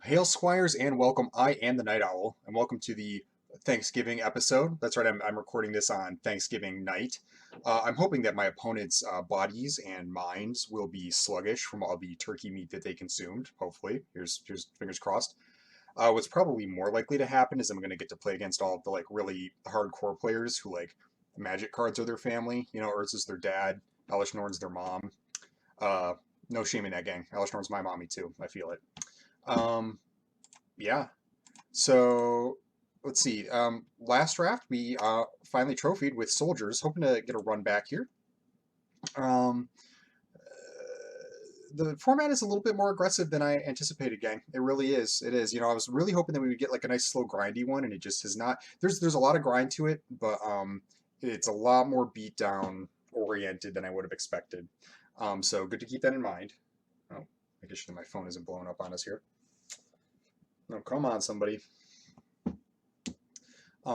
Hail Squires and welcome. I am the Night Owl, and welcome to the Thanksgiving episode. That's right, I'm recording this on Thanksgiving night. I'm hoping that my opponent's bodies and minds will be sluggish from all the turkey meat that they consumed. Hopefully, here's fingers crossed. What's probably more likely to happen is I'm going to get to play against all of the like really hardcore players who like magic cards are their family. You know, Urza's their dad, Elish Norn's their mom. Uh, no shame in that gang. Elish Norn's my mommy too. I feel it. Um, yeah, so let's see. Last draft we finally trophied with soldiers, hoping to get a run back here. Um, the format is a little bit more aggressive than I anticipated, gang. It really is. It is. You know, I was really hoping that we would get like a nice slow grindy one, and it just has not. There's a lot of grind to it, but it's a lot more beatdown oriented than I would have expected. So good to keep that in mind. Oh, making sure that my phone isn't blowing up on us here. No, come on, somebody.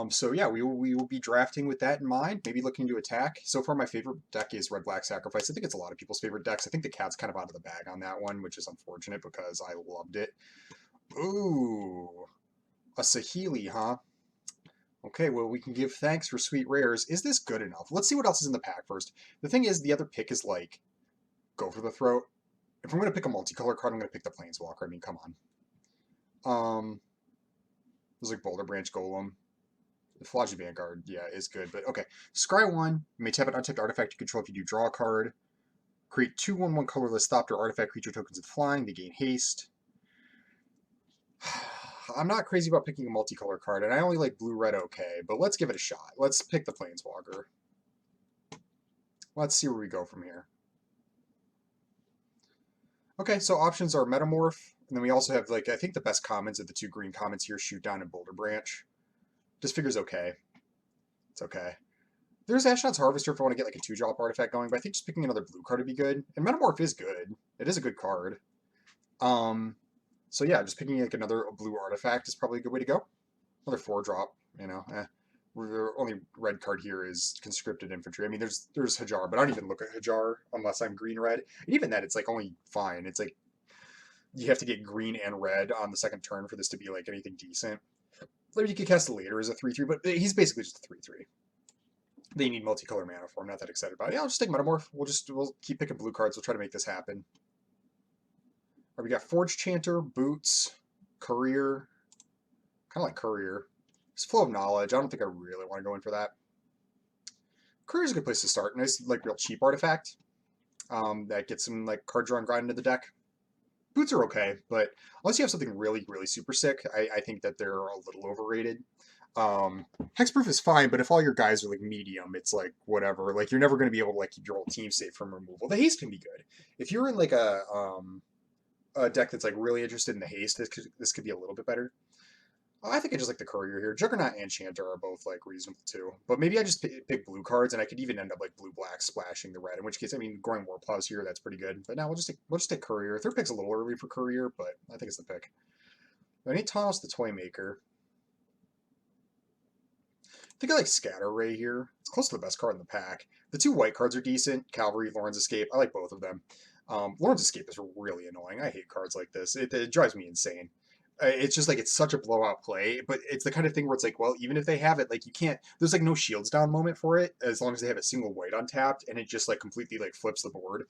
So yeah, we will be drafting with that in mind, maybe looking to attack. So far, my favorite deck is Red Black Sacrifice. I think it's a lot of people's favorite decks. I think the cat's kind of out of the bag on that one, which is unfortunate because I loved it. Ooh, a Sahili, huh? Okay, well, we can give thanks for sweet rares. Is this good enough? Let's see what else is in the pack first. The thing is, the other pick is like, go for the throat. If I'm going to pick a multicolor card, I'm going to pick the Planeswalker. I mean, come on. There's like Boulder Branch Golem. The Flagy Vanguard, yeah, is good. But okay, Scry 1, you may tap an untapped artifact you control if you do draw a card. Create 2/1/1 colorless Thopter artifact creature tokens with flying. They gain haste. I'm not crazy about picking a multicolor card, and I only like blue-red okay, but let's give it a shot. Let's pick the Planeswalker. Let's see where we go from here. Okay, so options are Metamorph, and then we also have, like, I think the best commons of the two green commons here, Shoot Down and Boulder Branch. Just figures okay. It's okay. There's Ashnod's Harvester if I want to get like a 2-drop artifact going, but I think just picking another blue card would be good. And Metamorph is good. It is a good card. Um, so yeah, just picking like another blue artifact is probably a good way to go. Another 4-drop, you know. The only red card here is Conscripted Infantry. I mean, there's Hajar, but I don't even look at Hajar unless I'm green-red. And even that, it's like only fine. It's like you have to get green and red on the second turn for this to be like anything decent. Like you could cast it later as a 3/3, but he's basically just a 3/3. They need multicolor mana for. I'm not that excited about it. Yeah, I'll just take Metamorph. We'll keep picking blue cards. We'll try to make this happen. All right, we got Forge Chanter, Boots, Courier. Kind of like Courier. It's Flow of Knowledge. I don't think I really want to go in for that. Courier's a good place to start. Nice, like real cheap artifact. That gets some like card drawing grind into the deck. Boots are okay, but unless you have something really, really super sick, I think that they're a little overrated. Hexproof is fine, but if all your guys are like medium, it's like whatever. Like you're never going to be able to like keep your whole team safe from removal. The haste can be good if you're in like a deck that's like really interested in the haste. This could be a little bit better. I think I just like the courier here. Juggernaut and Chanter are both like reasonable too, but maybe I just pick blue cards, and I could even end up like blue black splashing the red. In which case, I mean, Growing Warplows here, that's pretty good. But now we'll just take courier. Third pick's a little early for courier, but I think it's the pick. I need Thomas the Toy Maker. I think I like Scatter Ray here. It's close to the best card in the pack. The two white cards are decent. Cavalry, Lauren's Escape. I like both of them. Lauren's Escape is really annoying. I hate cards like this. It drives me insane. It's just like it's such a blowout play, but it's the kind of thing where it's like, well, even if they have it, like you can't. There's like no shields down moment for it as long as they have a single white untapped, and it just like completely like flips the board.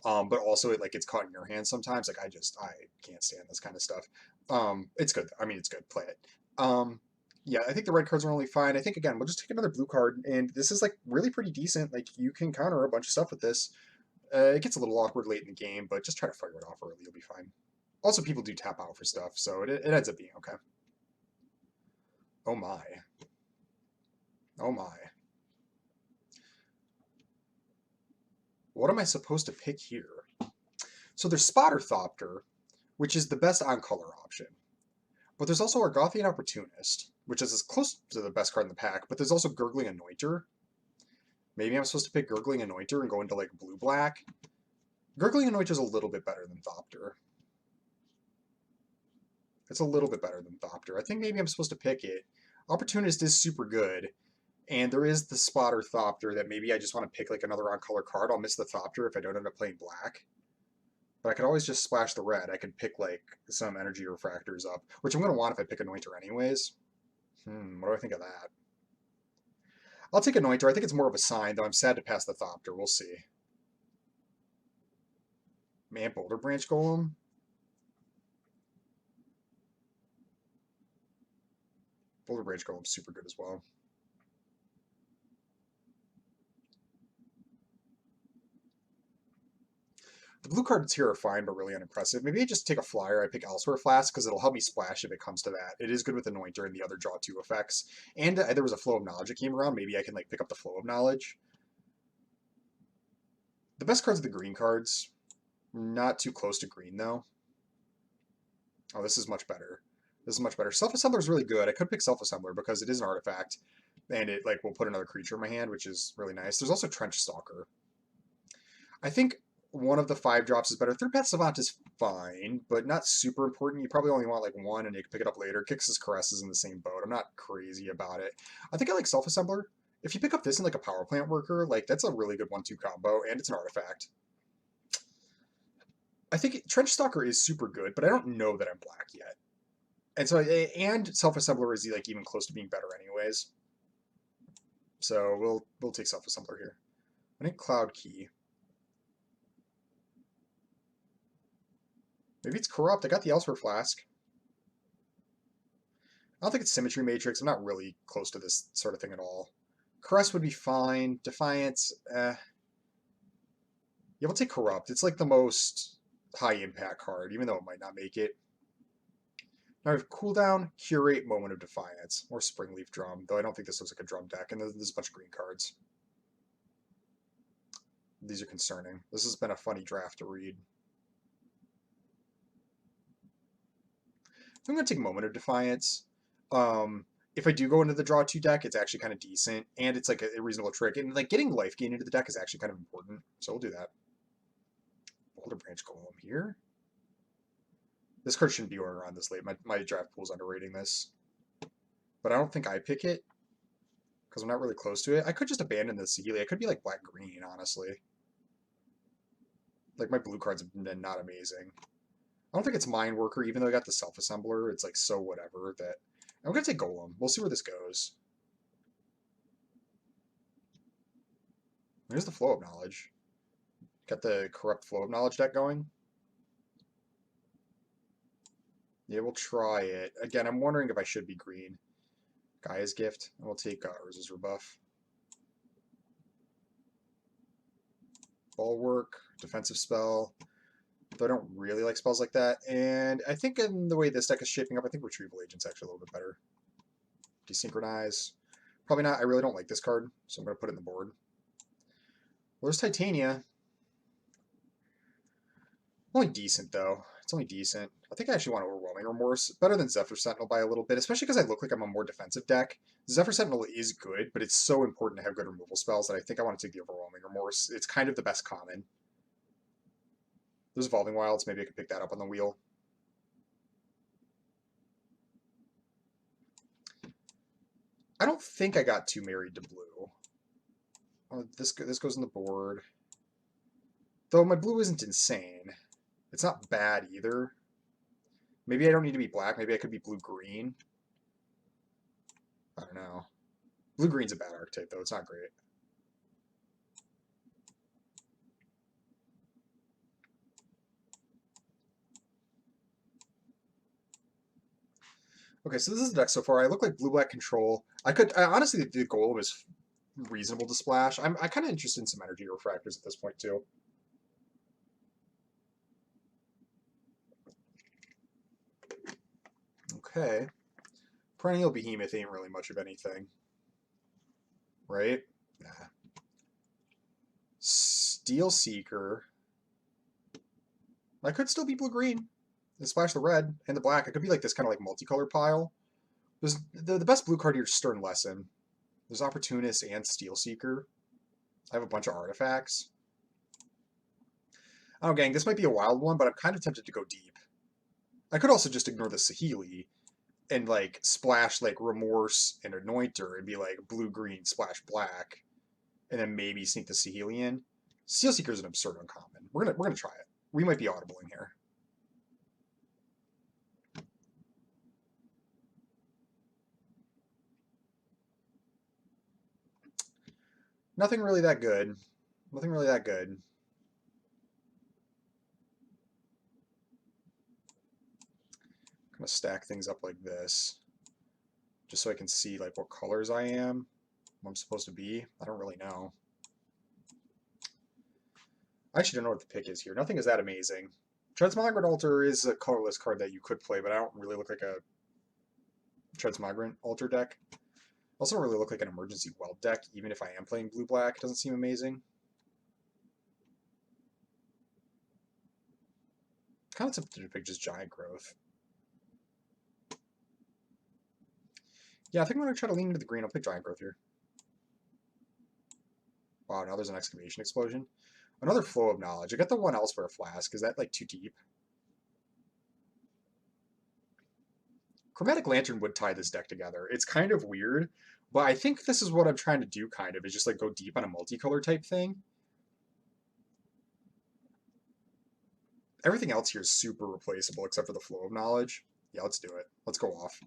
But also it like gets caught in your hand sometimes. Like I can't stand this kind of stuff. It's good. I mean, it's good. Play it. Yeah, I think the red cards are only fine. I think again, we'll just take another blue card, and this is like really pretty decent. Like you can counter a bunch of stuff with this. It gets a little awkward late in the game, but just try to fire it off early. You'll be fine. Also, people do tap out for stuff, so it ends up being okay. Oh my. Oh my. What am I supposed to pick here? So there's Spotter Thopter, which is the best on color option. But there's also Argothian Opportunist, which is as close to the best card in the pack, but there's also Gurgling Anointer. Maybe I'm supposed to pick Gurgling Anointer and go into like blue-black. Gurgling Anointer is a little bit better than Thopter. It's a little bit better than Thopter. I think maybe I'm supposed to pick it. Opportunist is super good, and there is the Spotter Thopter that maybe I just want to pick like another on-color card. I'll miss the Thopter if I don't end up playing black. But I could always just splash the red. I could pick like some energy refractors up, which I'm going to want if I pick Anointer anyways. What do I think of that? I'll take Anointer. I think it's more of a sign, though I'm sad to pass the Thopter. We'll see. Man, Boulder Branch Golem. Boulder Branch Golem's super good as well. The blue cards here are fine, but really unimpressive. Maybe I just take a flyer. I pick Elsewhere Flask because it'll help me splash if it comes to that. It is good with Anointer and the other draw 2 effects. And there was a Flow of Knowledge that came around. Maybe I can like pick up the Flow of Knowledge. The best cards are the green cards. Not too close to green, though. Oh, this is much better. This is much better. Self-Assembler is really good. I could pick Self-Assembler because it is an artifact, and it like will put another creature in my hand, which is really nice. There's also Trench Stalker. I think one of the 5 drops is better. Third Path Savant is fine, but not super important. You probably only want like 1, and you can pick it up later. Kix's Caress is in the same boat. I'm not crazy about it. I think I like Self-Assembler. If you pick up this in like a Power Plant Worker, like that's a really good 1-2 combo, and it's an artifact. I think Trench Stalker is super good, but I don't know that I'm black yet. And so, and Self-Assembler is like even close to being better anyways. So we'll take Self-Assembler here. I think Cloud Key. Maybe it's Corrupt. I got the Elsewhere Flask. I don't think it's Symmetry Matrix. I'm not really close to this sort of thing at all. Caress would be fine. Defiance, Yeah, we'll take Corrupt. It's like the most high impact card, even though it might not make it. Now we have Cooldown, Curate, Moment of Defiance, or Springleaf Drum, though I don't think this looks like a drum deck, and there's a bunch of green cards. These are concerning. This has been a funny draft to read. I'm going to take Moment of Defiance. If I do go into the draw 2 deck, it's actually kind of decent, and it's like a reasonable trick, and like getting life gain into the deck is actually kind of important, so we'll do that. Boulder Branch Golem here. This card shouldn't be going around this late. My draft pool's underrating this. But I don't think I pick it, because I'm not really close to it. I could just abandon the Saheeli. I could be like black-green, honestly. Like, my blue cards have been not amazing. I don't think it's Mind Worker, even though I got the Self-Assembler. It's like so whatever that... I'm going to take Golem. We'll see where this goes. Here's the Flow of Knowledge. Got the Corrupt Flow of Knowledge deck going. Yeah, we'll try it. Again, I'm wondering if I should be green. Gaia's Gift. And we'll take Urza's Rebuff. Bulwark. Defensive spell. Though I don't really like spells like that. And I think in the way this deck is shaping up, I think Retrieval Agent's actually a little bit better. Desynchronize. Probably not. I really don't like this card, so I'm going to put it in the board. Well, there's Titania. Only decent, though. It's only decent. I think I actually want Overwhelming Remorse. Better than Zephyr Sentinel by a little bit, especially because I look like I'm a more defensive deck. Zephyr Sentinel is good, but it's so important to have good removal spells that I think I want to take the Overwhelming Remorse. It's kind of the best common. There's Evolving Wilds. Maybe I could pick that up on the wheel. I don't think I got too married to blue. Oh, this goes on the board. Though my blue isn't insane. It's not bad either. Maybe I don't need to be black. Maybe I could be blue-green. I don't know. Blue-green's a bad archetype, though. It's not great. Okay, so this is the deck so far. I look like blue-black control. Honestly, the Golem is reasonable to splash. I'm kind of interested in some energy refractors at this point, too. Okay. Perennial Behemoth ain't really much of anything. Right? Nah. Steel Seeker. I could still be blue-green. And splash the red and the black. It could be like this kind of like multicolor pile. There's the best blue card here is Stern Lesson. There's Opportunist and Steel Seeker. I have a bunch of artifacts. Oh, gang, this might be a wild one, but I'm kind of tempted to go deep. I could also just ignore the Saheeli and like splash like Remorse and Anointer and be like blue-green splash black, and then maybe sneak the Saheeli in. Steel Seeker is an absurd uncommon. We're gonna try it. We might be audible in here. Nothing really that good. Nothing really that good. I'm gonna stack things up like this, just so I can see like what colors I am, what I'm supposed to be. I don't really know. I actually don't know what the pick is here. Nothing is that amazing. Transmogrant Altar is a colorless card that you could play, but I don't really look like a Transmogrant Altar deck. Also don't really look like an Emergency Weld deck, even if I am playing blue-black. It doesn't seem amazing. Kind of tempted to pick just Giant Growth. Yeah, I think I'm going to try to lean into the green. I'll pick Giant Growth here. Wow, now there's an Excavation Explosion. Another Flow of Knowledge. I got the one Elsewhere Flask. Is that like too deep? Chromatic Lantern would tie this deck together. It's kind of weird, but I think this is what I'm trying to do, kind of, is just like go deep on a multicolor type thing. Everything else here is super replaceable except for the Flow of Knowledge. Yeah, let's do it. Let's go off.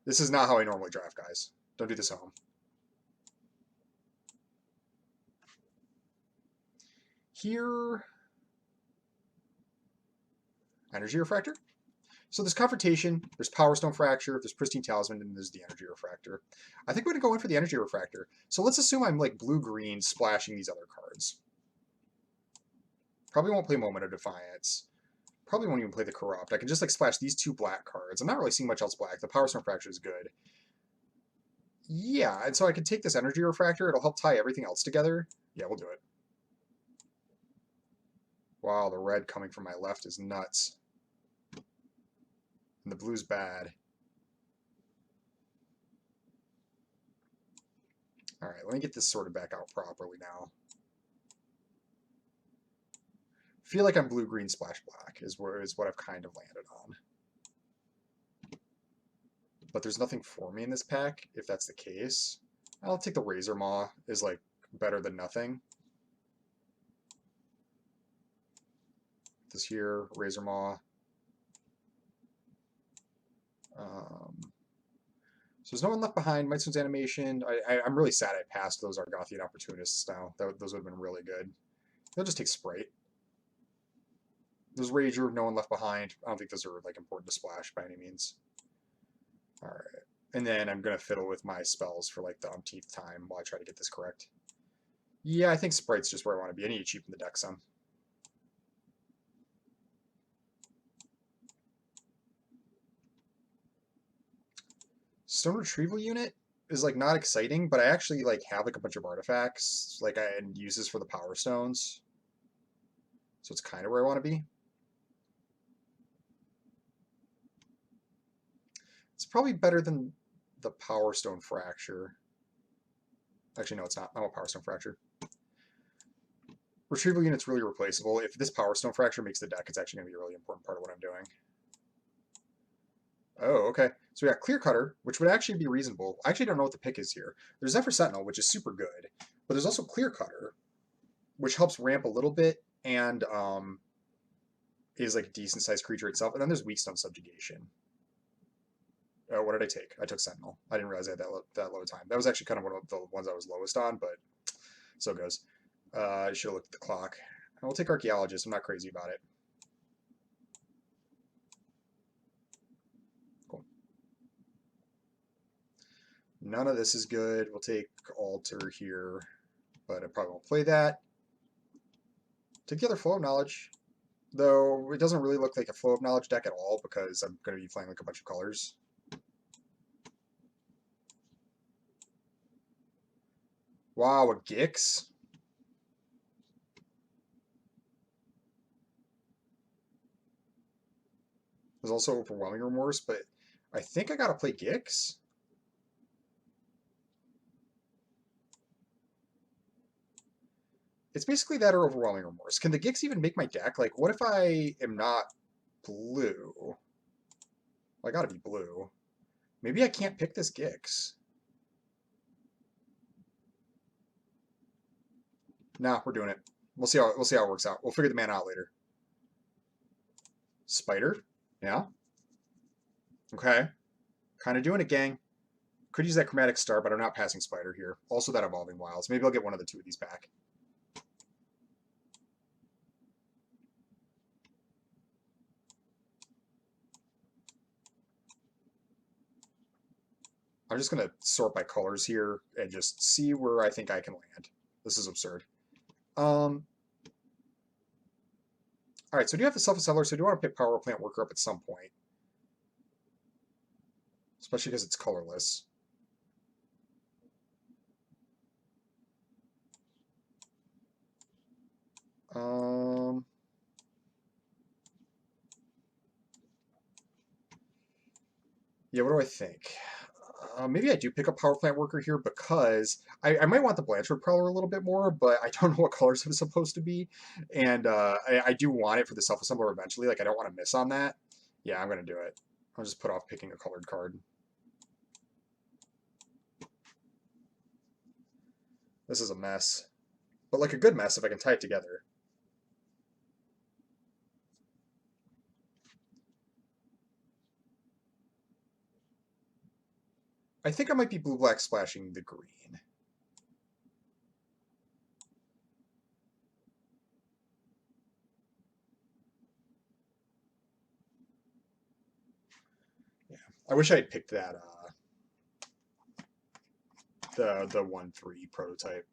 This is not how I normally draft, guys. Don't do this at home. Here, Energy Refractor. So there's Confrontation, there's Power Stone Fracture, there's Pristine Talisman, and there's the Energy Refractor. I think we're going to go in for the Energy Refractor. So let's assume I'm like blue-green splashing these other cards. Probably won't play Moment of Defiance. Probably won't even play the Corrupt. I can just like splash these two black cards. I'm not really seeing much else black. The Power Stone Fracture is good. Yeah, and so I can take this Energy Refractor. It'll help tie everything else together. Yeah, we'll do it. Wow, the red coming from my left is nuts. And the blue's bad. All right, let me get this sorted back out properly now. Feel like I'm blue-green splash black is what I've kind of landed on. But there's nothing for me in this pack, if that's the case. I'll take the Razor Maw is like better than nothing. This here, Razor Maw. So there's no one left behind. Mightstone's Animation. I'm really sad I passed those Argothian Opportunists now. Those would have been really good. They'll just take Sprite. There's Rager, no one left behind. I don't think those are like important to splash by any means. All right. And then I'm going to fiddle with my spells for like the umpteenth time while I try to get this correct. Yeah, I think Sprite's just where I want to be. I need to cheapen the deck some. Stone Retrieval Unit is like not exciting, but I actually like have like a bunch of artifacts like and uses for the Power Stones. So it's kind of where I want to be. It's probably better than the Power Stone Fracture. Actually, no, it's not. I want Power Stone Fracture. Retrieval Unit's really replaceable. If this Power Stone Fracture makes the deck, it's actually going to be a really important part of what I'm doing. Oh, okay. So we got Clear Cutter, which would actually be reasonable. I actually don't know what the pick is here. There's Zephyr Sentinel, which is super good, but there's also Clear Cutter, which helps ramp a little bit and is like a decent sized creature itself. And then there's Weakstone Subjugation. Oh, what did I take? I took Sentinel. I didn't realize I had that low time. That was actually kind of one of the ones I was lowest on, but so it goes. I should have looked at the clock. I will take Archaeologist. I'm not crazy about it. Cool. None of this is good. We'll take Altar here, but I probably won't play that. Take the other Flow of Knowledge, though it doesn't really look like a Flow of Knowledge deck at all because I'm going to be playing like a bunch of colors. Wow, a Gix? There's also Overwhelming Remorse, but I think I gotta play Gix. It's basically that or Overwhelming Remorse. Can the Gix even make my deck? Like, what if I am not blue? Well, I gotta be blue. Maybe I can't pick this Gix. Nah, we're doing it. We'll see how it works out. We'll figure the mana out later. Spider. Yeah. Okay. Kind of doing it, gang. Could use that Chromatic Star, but I'm not passing Spider here. Also that Evolving Wilds. Maybe I'll get one of the two of these back. I'm just going to sort by colors here and just see where I think I can land. This is absurd. All right, so I do have the Selfless Settler, so I do want to pick Power Plant Worker up at some point. Especially because it's colorless. Yeah, what do I think? Maybe I do pick up Power Plant Worker here because I might want the Blanchard Prowler a little bit more, but I don't know what colors it's supposed to be. And I do want it for the Self-Assembler eventually. Like, I don't want to miss on that. Yeah, I'm going to do it. I'll just put off picking a colored card. This is a mess. But like a good mess if I can tie it together. I think I might be blue-black splashing the green. Yeah, I wish I had picked that the 1/3 prototype.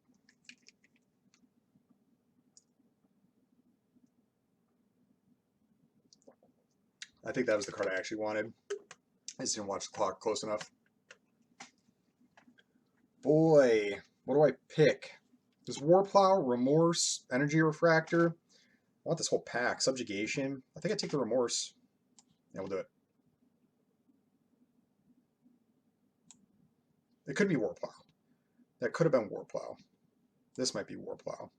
I think that was the card I actually wanted. I just didn't watch the clock close enough. Boy, what do I pick? There's Warplow, Remorse, Energy Refractor. I want this whole pack. Subjugation. I think I take the Remorse. Yeah, we'll do it. It could be Warplow. That could have been Warplow. This might be Warplow.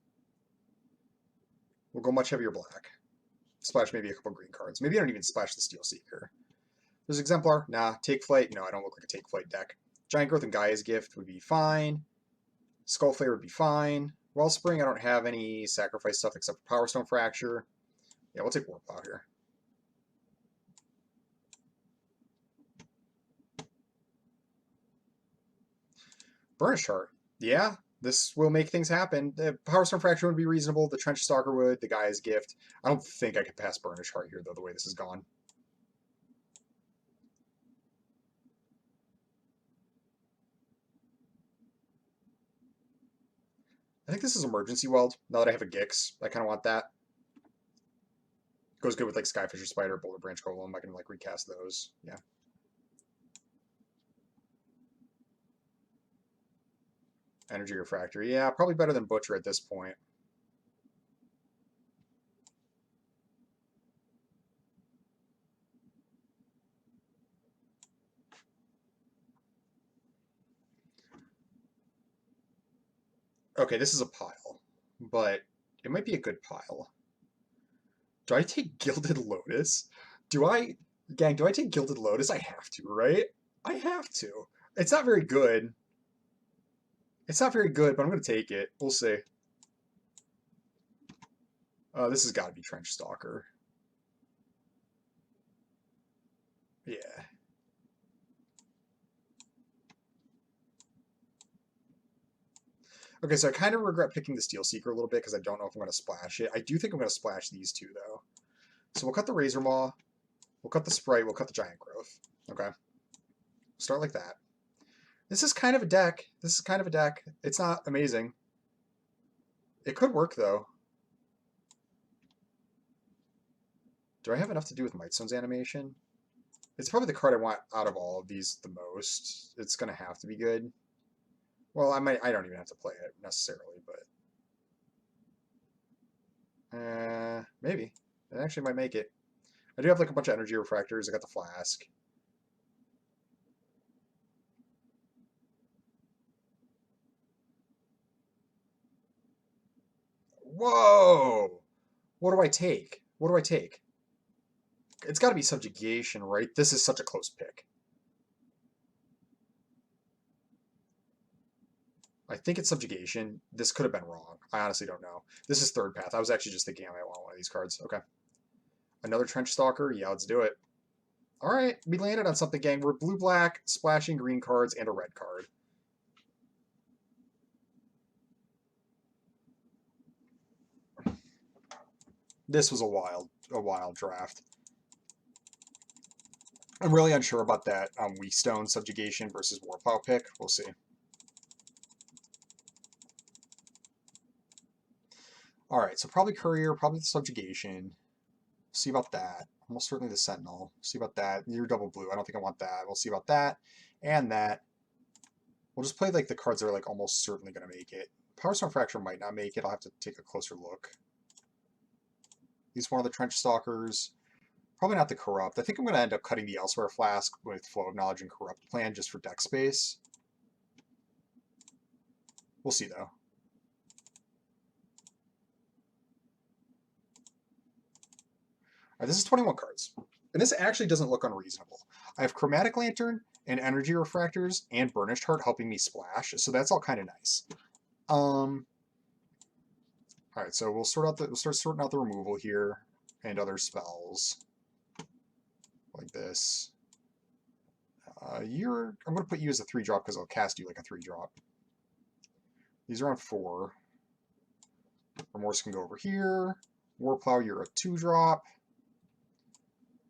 We'll go much heavier black. Splash maybe a couple green cards. Maybe I don't even splash the Steel Seeker. There's Exemplar. Nah. Take Flight. No, I don't look like a Take Flight deck. Giant Growth and Gaia's Gift would be fine. Skullflare would be fine. Wellspring, I don't have any sacrifice stuff except for Power Stone Fracture. Yeah, we'll take Warplow here. Burnish Heart. Yeah, this will make things happen. The Power Stone Fracture would be reasonable. The Trench Stalker would. The Gaia's Gift. I don't think I could pass Burnish Heart here, though, the way this is gone. I think this is Emergency Weld. Now that I have a Gix, I kind of want that. Goes good with like Skyfisher Spider, Boulder Branch Golem. I can like recast those. Yeah. Energy Refractor. Yeah, probably better than Butcher at this point. Okay, this is a pile, but it might be a good pile. Do I take Gilded Lotus? Gang, do I take Gilded Lotus? I have to, right? I have to. It's not very good. It's not very good, but I'm going to take it. We'll see. This has got to be Trench Stalker. Yeah. Okay, so I kind of regret picking the Steel Seeker a little bit because I don't know if I'm going to splash it. I do think I'm going to splash these two, though. So we'll cut the Razor Maw. We'll cut the Sprite. We'll cut the Giant Growth. Okay. Start like that. This is kind of a deck. This is kind of a deck. It's not amazing. It could work, though. Do I have enough to do with Mightstone's animation? It's probably the card I want out of all of these the most. It's going to have to be good. Well, I don't even have to play it necessarily, but maybe. It actually might make it. I do have like a bunch of energy refractors. I got the flask. Whoa! What do I take? What do I take? It's got to be subjugation, right? This is such a close pick. I think it's subjugation. This could have been wrong. I honestly don't know. This is third path. I was actually just thinking I might want one of these cards. Okay. Another Trench Stalker? Yeah, let's do it. All right, we landed on something, gang. We're blue-black, splashing green cards, and a red card. This was a wild draft. I'm really unsure about that Weakstone Subjugation versus Warplow pick. We'll see. All right, so probably Courier, probably the Subjugation. See about that. Almost certainly the Sentinel. See about that. You're double blue. I don't think I want that. We'll see about that and that. We'll just play like the cards that are like almost certainly going to make it. Power Stone Fracture might not make it. I'll have to take a closer look. He's one of the Trench Stalkers. Probably not the Corrupt. I think I'm going to end up cutting the Elsewhere Flask with Flow of Knowledge and Corrupt plan just for deck space. We'll see, though. All right, this is 21 cards. And this actually doesn't look unreasonable. I have Chromatic Lantern and Energy Refractors and Burnished Heart helping me splash, so that's all kind of nice. All right, so we'll start sorting out the removal here and other spells like this. I'm going to put you as a 3-drop because I'll cast you like a 3-drop. These are on 4. Remorse can go over here. Warplow, you're a 2-drop.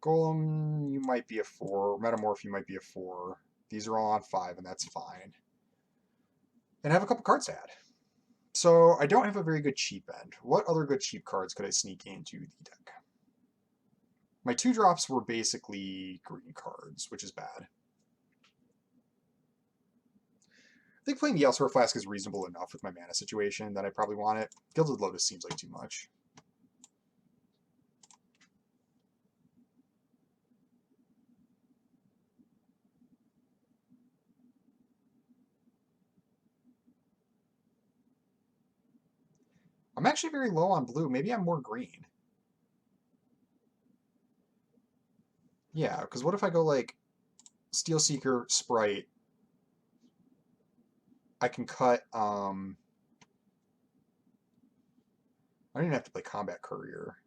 Golem, you might be a 4. Metamorph, you might be a 4. These are all on 5, and that's fine. And I have a couple cards to add. So I don't have a very good cheap end. What other good cheap cards could I sneak into the deck? My 2-drops were basically green cards, which is bad. I think playing the Elsewhere Flask is reasonable enough with my mana situation that I probably want it. Gilded Lotus seems like too much. I'm actually very low on blue. Maybe I'm more green. Yeah, because what if I go like Steel Seeker, Sprite? I can cut, I don't even have to play Combat Courier,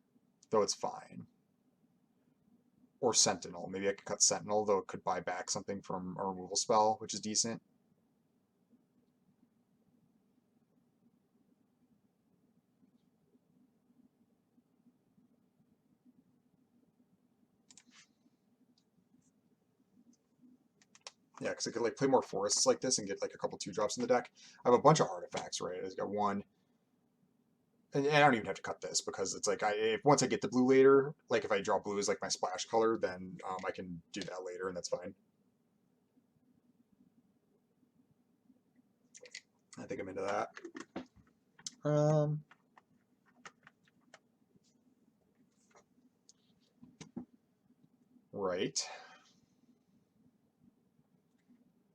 though it's fine. Or Sentinel. Maybe I could cut Sentinel, though it could buy back something from a removal spell, which is decent. Yeah, because I could like play more forests like this and get like a couple 2-drops in the deck. I have a bunch of artifacts, right? I've got one. And I don't even have to cut this because it's like once I get the blue later, like if I draw blue as like my splash color, then I can do that later, and that's fine. I think I'm into that. Right.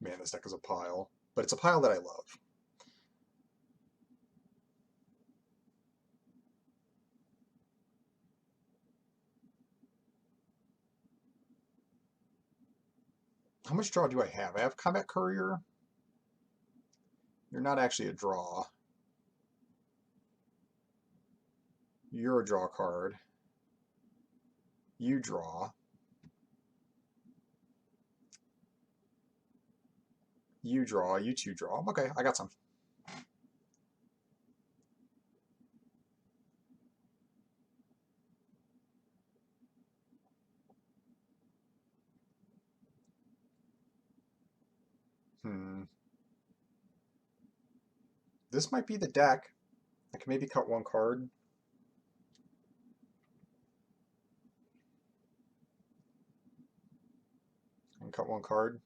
Man, this deck is a pile, but it's a pile that I love. How much draw do I have? I have Combat Courier. You're not actually a draw. You're a draw card. You draw. You draw. You 2-draw. Okay, I got some. This might be the deck. I can maybe cut one card. And cut one card.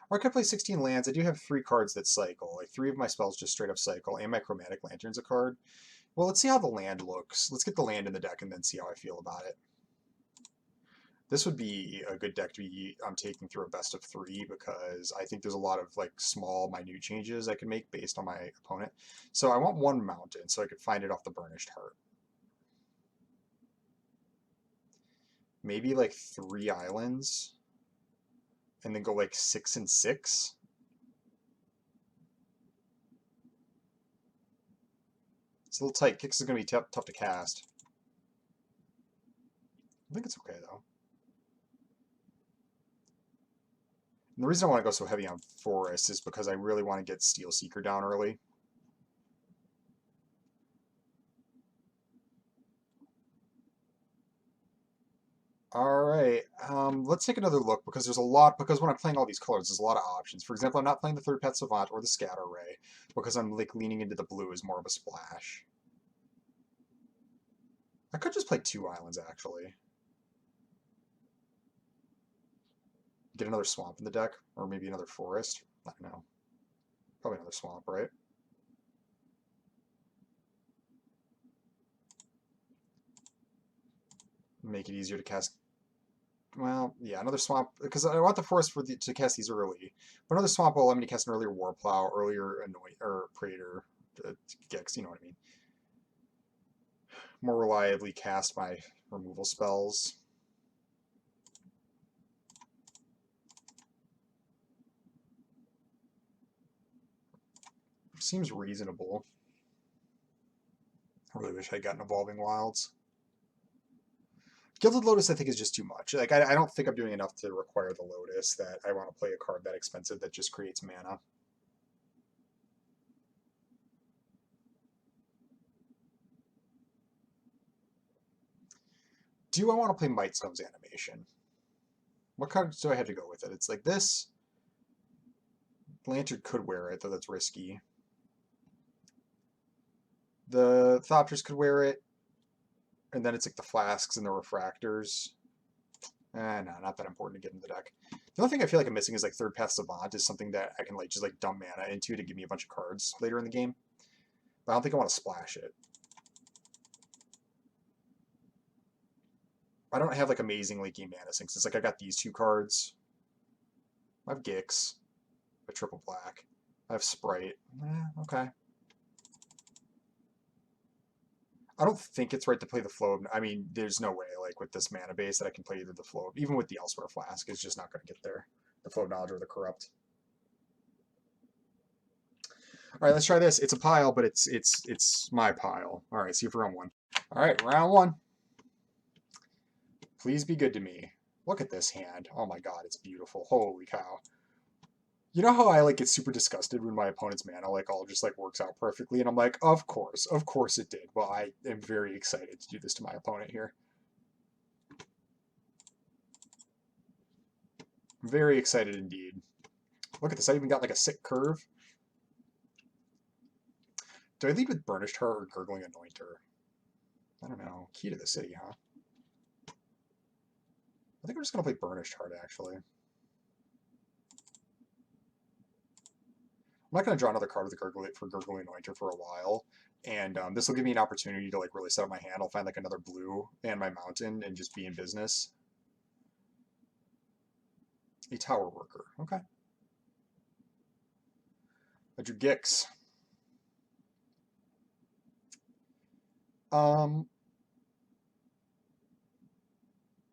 Or I could play 16 lands. I do have 3 cards that cycle. Like 3 of my spells just straight up cycle, and my Chromatic Lantern's a card. Well, let's see how the land looks. Let's get the land in the deck and then see how I feel about it. This would be a good deck to be taking through a best of 3 because I think there's a lot of like small, minute changes I can make based on my opponent. So I want 1 mountain so I could find it off the Burnished Heart. Maybe like 3 islands, and then go like 6 and 6. It's a little tight. Gix is going to be tough to cast. I think it's okay, though. And the reason I want to go so heavy on Forest is because I really want to get Steel Seeker down early. All right, let's take another look because because when I'm playing all these colors, there's a lot of options. For example, I'm not playing the Third Path Savant or the Scatter Ray because I'm like leaning into the blue as more of a splash. I could just play 2 islands, actually. Get another swamp in the deck, or maybe another forest. I don't know. Probably another swamp, right? Make it easier to cast. Well, yeah, another swamp, because I want the forest to cast these early. But another swamp will allow me to cast an earlier Warplow, earlier or Praetor, Gix, you know what I mean. More reliably cast my removal spells. Seems reasonable. I really wish I'd gotten Evolving Wilds. Gilded Lotus, I think, is just too much. Like, I don't think I'm doing enough to require the Lotus that I want to play a card that expensive that just creates mana. Do I want to play Mightstone's Animation? What cards do I have to go with it? It's like this. Lantern could wear it, though that's risky. The Thopters could wear it. And then it's like the Flasks and the Refractors. No, not that important to get in the deck. The only thing I feel like I'm missing is like Third Path Savant is something that I can like just like dump mana into to give me a bunch of cards later in the game. But I don't think I want to splash it. I don't have like amazing leaky mana sinks. It's like I got these 2 cards. I have Gix, a triple black. I have Sprite. Okay. I don't think it's right to play the flow of, I mean, there's no way, like, with this mana base that I can play either the flow of, even with the Elsewhere Flask, it's just not going to get there. The flow of knowledge or the corrupt. All right, let's try this. It's a pile, but it's my pile. All right, see you for round 1. All right, round 1. Please be good to me. Look at this hand. Oh my god, it's beautiful. Holy cow. You know how I like get super disgusted when my opponent's mana like all just like works out perfectly, and I'm like, of course it did. Well, I am very excited to do this to my opponent here. Very excited indeed. Look at this. I even got like a sick curve. Do I lead with Burnished Heart or Gurgling Anointer? I don't know. Key to the City, huh? I think I'm just going to play Burnished Heart, actually. I'm not going to draw another card with for Gurgling Anointer for a while. And this will give me an opportunity to like really set up my hand. I'll find like another blue and my mountain and just be in business. A Tower Worker. Okay. I drew Gix.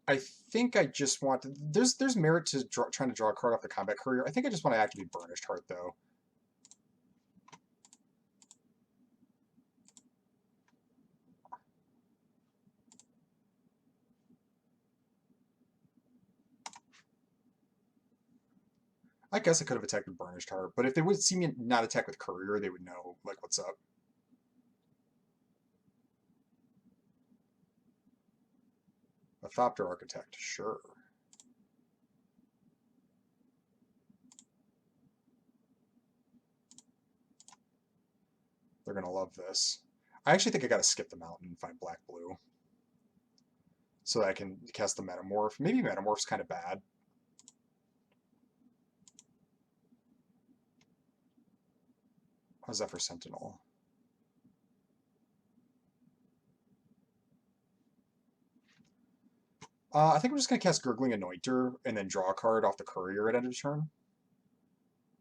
I think I just want to, there's merit to trying to draw a card off the Combat Courier. I think I just want to activate Burnished Heart, though. I guess I could have attacked with Burnished Heart, but if they would see me not attack with Courier, they would know, like, what's up. A Thopter Architect, sure. They're going to love this. I actually think I got to skip the mountain and find black-blue. So that I can cast the Metamorph. Maybe Metamorph's kind of bad. How's that for Sentinel? I think I'm just going to cast Gurgling Anointer and then draw a card off the Courier at end of turn.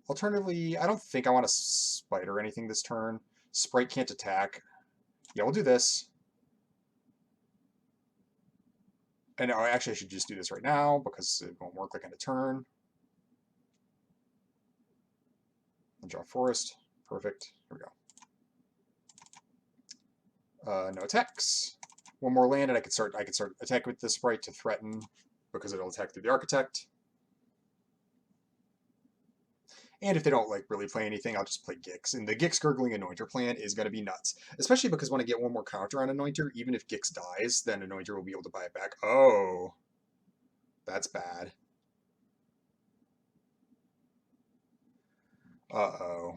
Alternatively, I don't think I want to Spider anything this turn. Sprite can't attack. Yeah, we'll do this. And actually, I should just do this right now because it won't work like on a turn. I'll draw Forest. Perfect. Here we go. No attacks. One more land, and I could start attack with this sprite to threaten because it'll attack through the architect. And if they don't like really play anything, I'll just play Gix. And the Gix Gurgling Anointer plan is going to be nuts, especially because when I get one more counter on Anointer, even if Gix dies, then Anointer will be able to buy it back. Oh, that's bad. Uh-oh.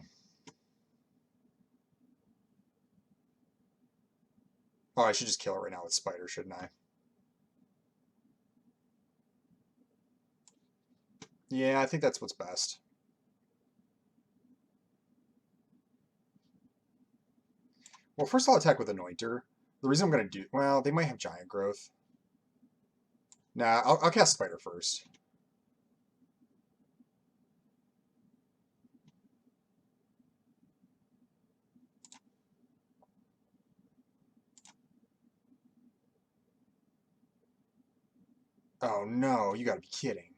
Oh, I should just kill it right now with Spider, shouldn't I? Yeah, I think that's what's best. Well, first I'll attack with Anointer. The reason I'm going to do... Well, they might have Giant Growth. Nah, I'll cast Spider first. Oh no, you gotta be kidding.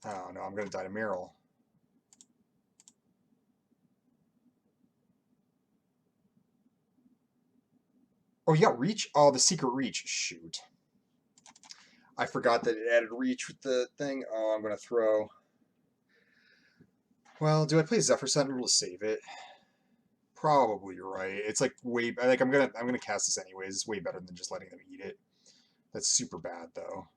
Oh no, I'm gonna die to Meryl. Oh, you got Reach? Oh, the Secret Reach. Shoot. I forgot that it added Reach with the thing. Oh, I'm gonna throw... Well, do I play Zephyr Sentinel to save it? Probably you're right. It's like way... Like, I'm gonna cast this anyways. It's way better than just letting them eat it. That's super bad, though.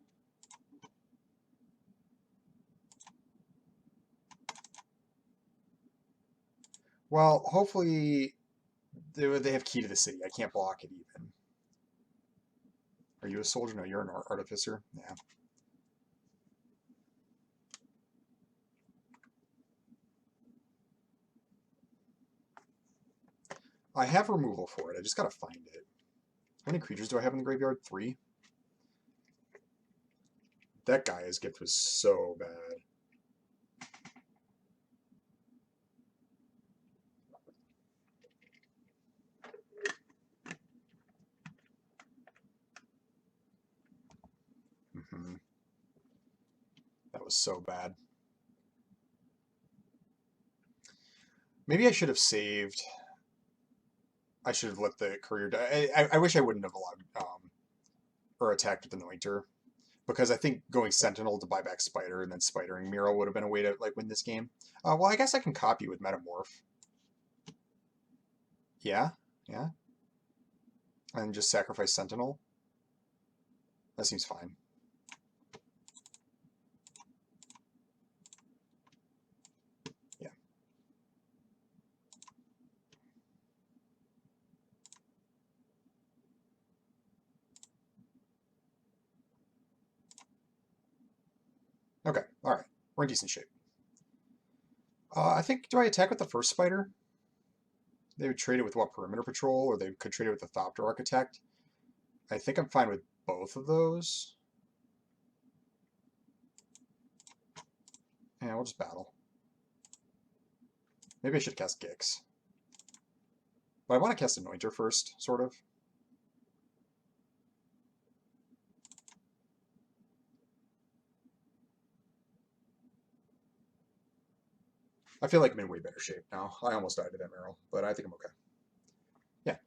Well, hopefully they have Key to the City. I can't block it even. Are you a soldier? No, you're an artificer. Yeah. I have removal for it. I just gotta find it. How many creatures do I have in the graveyard? 3? That guy's gift was so bad. That was so bad. Maybe I should have saved. I should have let the courier die. I wish I wouldn't have allowed or attacked with the Anointer, because I think going Sentinel to buy back Spider and then Spidering Miro would have been a way to like win this game. Well, I guess I can copy with Metamorph. Yeah, yeah, and just sacrifice Sentinel. That seems fine. Yeah. Okay, all right. We're in decent shape. I think, do I attack with the first Spider? They would trade it with what, Perimeter Patrol, or they could trade it with the Thopter Architect. I think I'm fine with both of those. Yeah, we'll just battle. Maybe I should cast Gix. But I want to cast Anointer first, sort of. I feel like I'm in way better shape now. I almost died to that Meryl, but I think I'm okay. Yeah.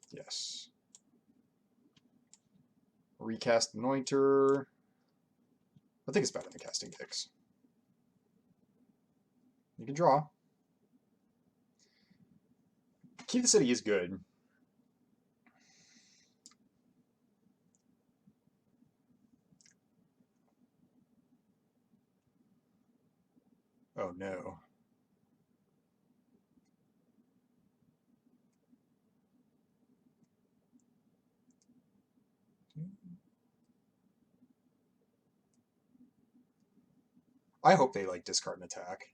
Yes. Recast Anointer. I think it's better than casting Gix. You can draw. Key to the City is good. Oh no. I hope they like discard an attack.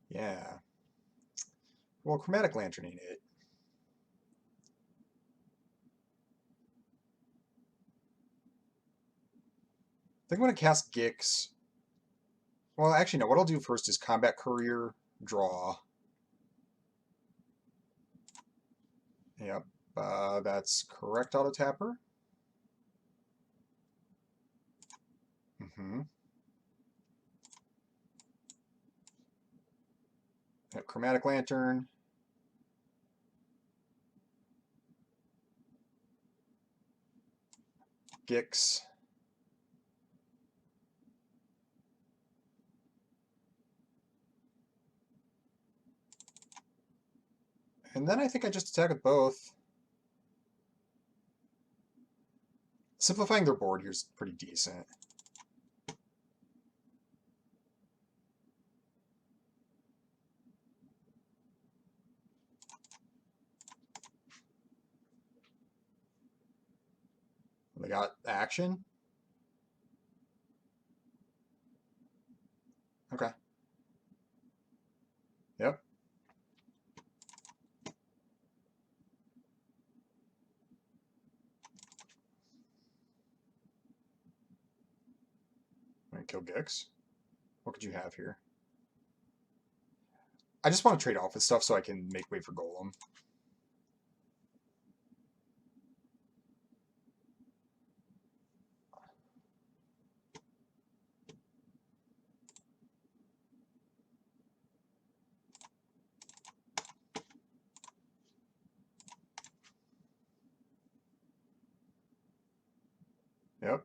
Yeah. Well, Chromatic Lantern ain't it. I think I'm going to cast Gix. Well, actually, no. What I'll do first is Combat Courier, draw. Yep, that's correct, auto tapper. Mm-hmm. Yep, chromatic lantern. Gix. And then I think I just attack with both. Simplifying their board here is pretty decent. They got action. Okay. Yep. I'm gonna kill Gix. What could you have here? I just want to trade off with stuff so I can make way for Golem. Yep.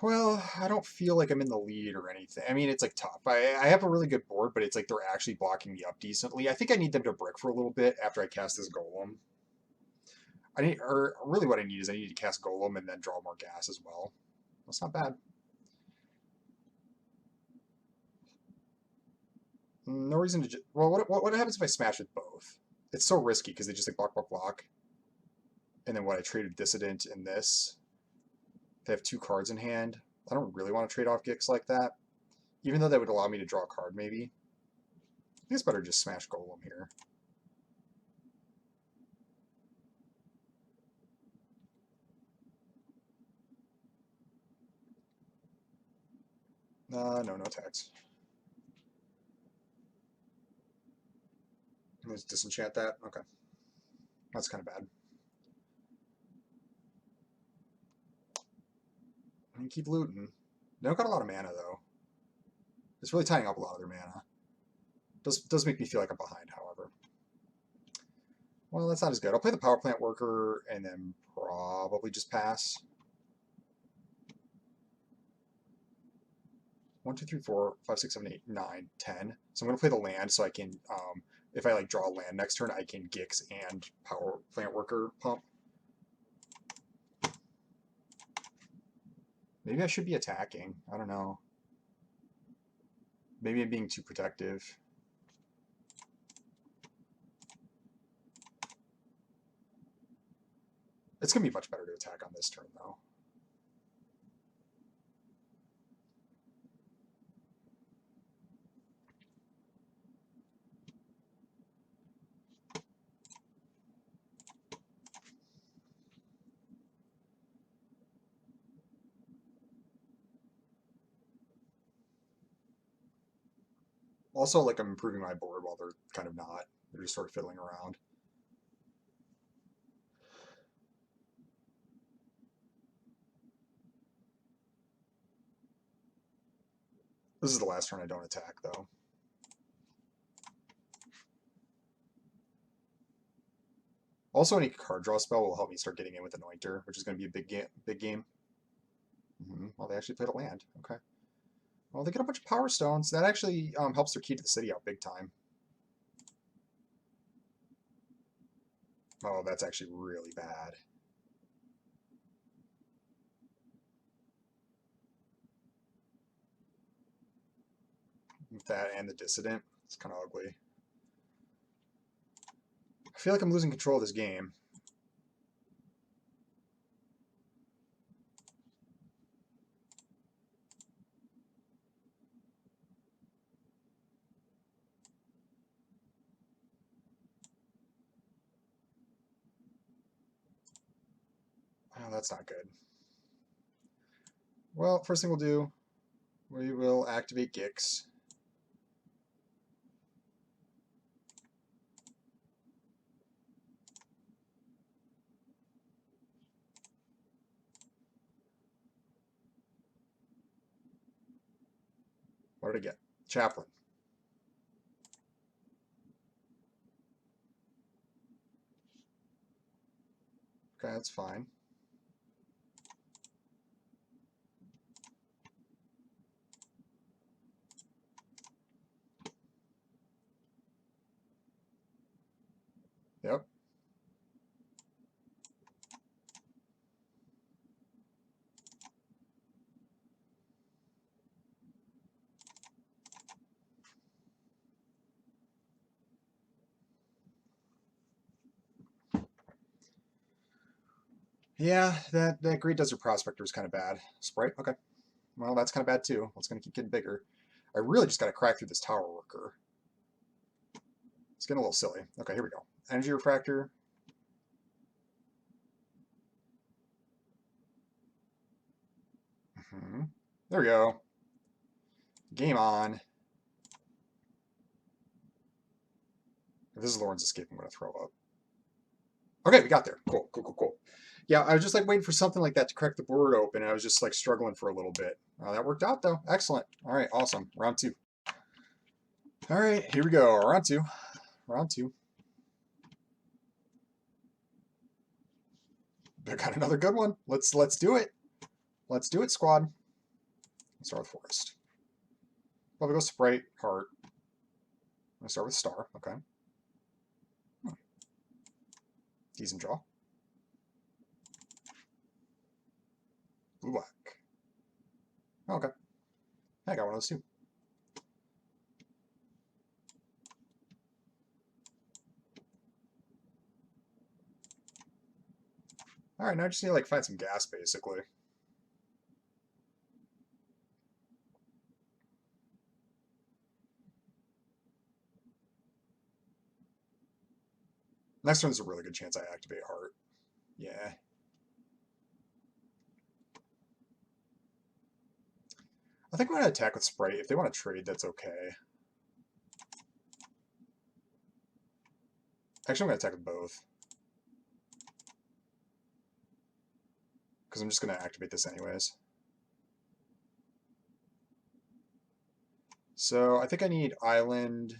Well, I don't feel like I'm in the lead or anything. I mean, it's like tough. I have a really good board, but it's like they're actually blocking me up decently. I think I need them to brick for a little bit after I cast this Golem. I need, or really what I need is I need to cast Golem and then draw more gas as well. That's not bad. No reason to. Well, what happens if I smash with both? It's so risky because they just like block, block, block. And then what? I traded Dissident and this. They have 2 cards in hand. I don't really want to trade off Gix like that, even though that would allow me to draw a card maybe. I think it's better just smash Golem here. No attacks. Let's disenchant that. Okay. That's kind of bad. And keep looting. They don't got a lot of mana, though. It's really tying up a lot of their mana. Does make me feel like I'm behind, however. Well, that's not as good. I'll play the power plant worker and then probably just pass. 1, 2, 3, 4, 5, 6, 7, 8, 9, 10. So I'm going to play the land so I can, if I like draw a land next turn, I can Gix and power plant worker pump. Maybe I should be attacking. I don't know. Maybe I'm being too protective. It's going to be much better to attack on this turn, though. Also, like, I'm improving my board while they're kind of not. They're just sort of fiddling around. This is the last turn I don't attack, though. Also, any card draw spell will help me start getting in with Anointer, which is going to be a big game. Well, they actually played a land. Okay. Well, they get a bunch of Power Stones. That actually helps their key to the city out big time. Oh, that's actually really bad. With that and the Dissident, it's kind of ugly. I feel like I'm losing control of this game. that's not good. Well, first thing we'll do, we will activate Gix. What did I get? Chaplain. Okay, that's fine. Yep. Yeah, that Great Desert Prospector is kind of bad. Sprite? Okay. Well, that's kind of bad too. It's going to keep getting bigger. I really just got to crack through this Tower Worker. It's getting a little silly. Okay, here we go. Energy Refractor. There we go. Game on. If this is Lauren's Escape, I'm going to throw up. Okay, we got there. Cool, cool, cool, cool. Yeah, I was just like waiting for something like that to crack the board open. And I was just like struggling for a little bit. That worked out though. Excellent. All right, awesome. Round two. All right, here we go. Round two. Round two. I got another good one. Let's do it. Let's do it, squad. Let's start with Forest. Well, we go Sprite, Heart. Let's start with Star. Okay. Decent draw. Blue black. Okay. I got one of those too. All right, now I just need to like find some gas basically. Next turn is a really good chance I activate Heart. Yeah. I think I'm going to attack with Sprite. If they want to trade, that's okay. Actually, I'm going to attack with both. Because I'm just going to activate this anyways. So I think I need Island.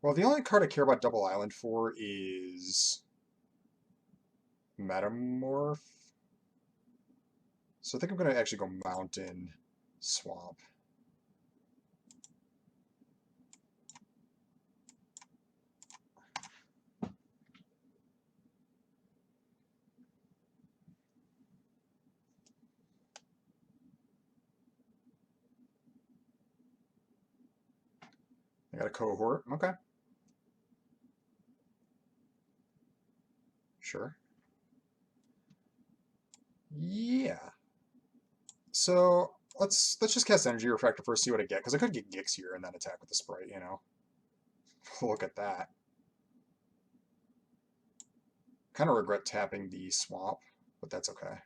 Well, the only card I care about double Island for is Metamorph. So I think I'm going to actually go Mountain Swamp. I got a Cohort. Okay. Sure. Yeah. So let's just cast Energy Refractor first, see what I get, because I could get Gix here and then attack with the Sprite, you know. Look at that. Kind of regret tapping the Swamp, but that's okay.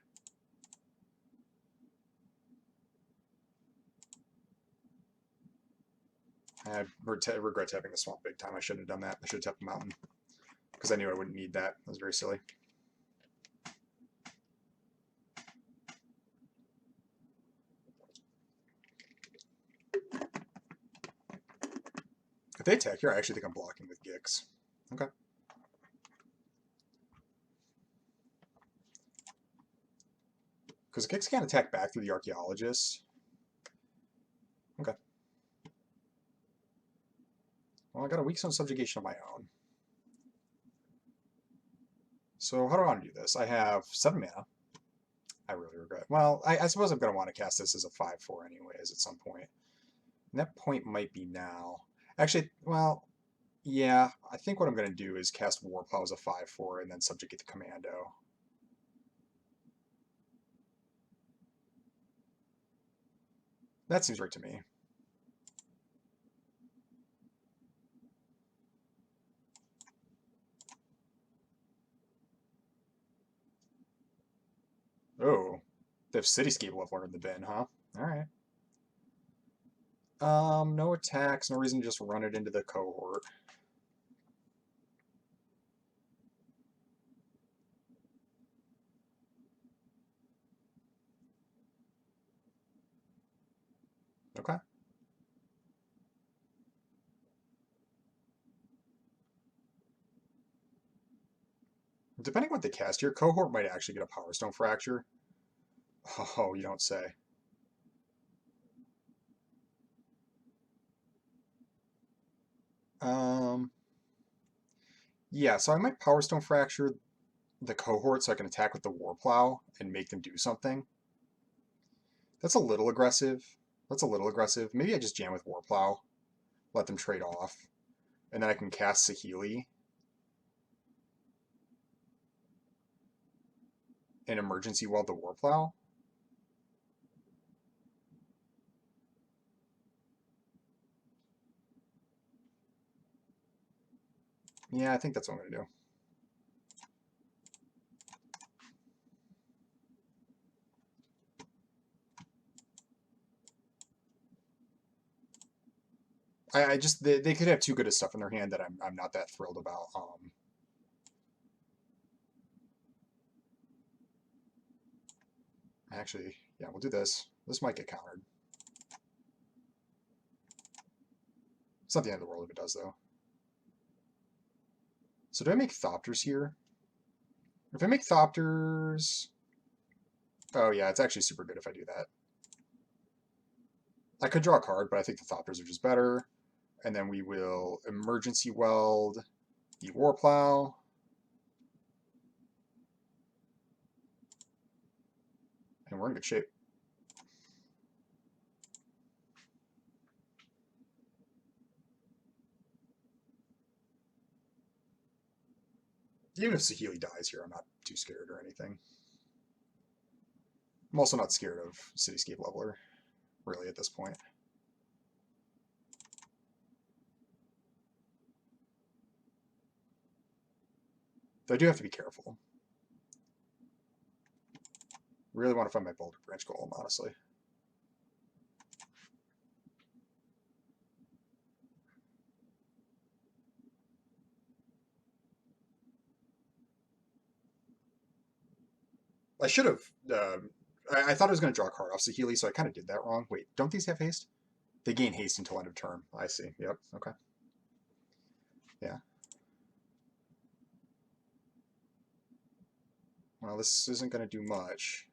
I regret tapping the Swamp big time. I shouldn't have done that. I should have tapped the Mountain, because I knew I wouldn't need that. That was very silly. If they attack here, I actually think I'm blocking with Gix. Okay. Because Gix can't attack back through the Archaeologist. Okay. Well, I got a weak zone subjugation of my own. So how do I want to do this? I have 7 mana. I really regret. Well, I suppose I'm going to want to cast this as a 5/4 anyways at some point. And that point might be now. Actually, well, yeah, I think what I'm going to do is cast Warplow as a 5/4 and then subjugate the Commando. That seems right to me. They have Cityscape Leveler in the bin, huh? Alright. No attacks, no reason to just run it into the cohort. Okay. Depending on what they cast here, cohort might actually get a Power Stone Fracture. Oh, you don't say. Um, yeah, so I might Power Stone Fracture the cohort so I can attack with the Warplow and make them do something. That's a little aggressive. That's a little aggressive. Maybe I just jam with Warplow, let them trade off, and then I can cast Saheeli and Emergency Weld the Warplow. Yeah, I think that's what I'm going to do. I just they could have too good of stuff in their hand that I'm not that thrilled about. Actually, yeah, we'll do this. This might get countered. It's not the end of the world if it does, though. So do I make Thopters here? If I make Thopters... Oh yeah, it's actually super good if I do that. I could draw a card, but I think the Thopters are just better. And then we will Emergency Weld the Warplow. And we're in good shape. Even if Saheeli dies here, I'm not too scared or anything. I'm also not scared of Cityscape Leveler, really, at this point. Though I do have to be careful. Really want to find my Boulder Branch Golem, honestly. I should have... I thought I was going to draw a card off Saheeli, so I kind of did that wrong. Wait, don't these have haste? They gain haste until end of turn. I see. Yep. Okay. Yeah. Well, this isn't going to do much.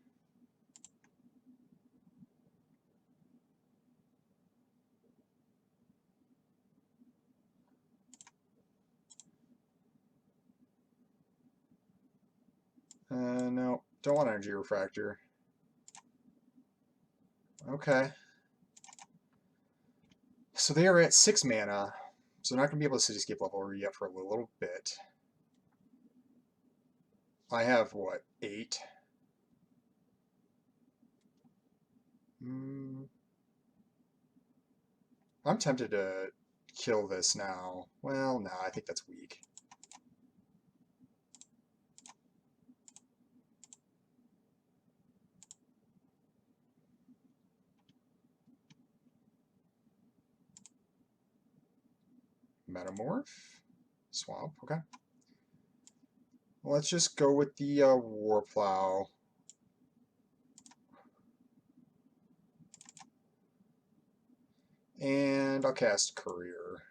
No. Don't want Energy Refractor. Okay. So they are at 6 mana. So they're not going to be able to Cityscape Level yet for a little bit. I have, what, 8? I'm tempted to kill this now. Well, no, I think that's weak. Metamorph? Swamp, okay. Let's just go with the Warplow. And I'll cast Courier.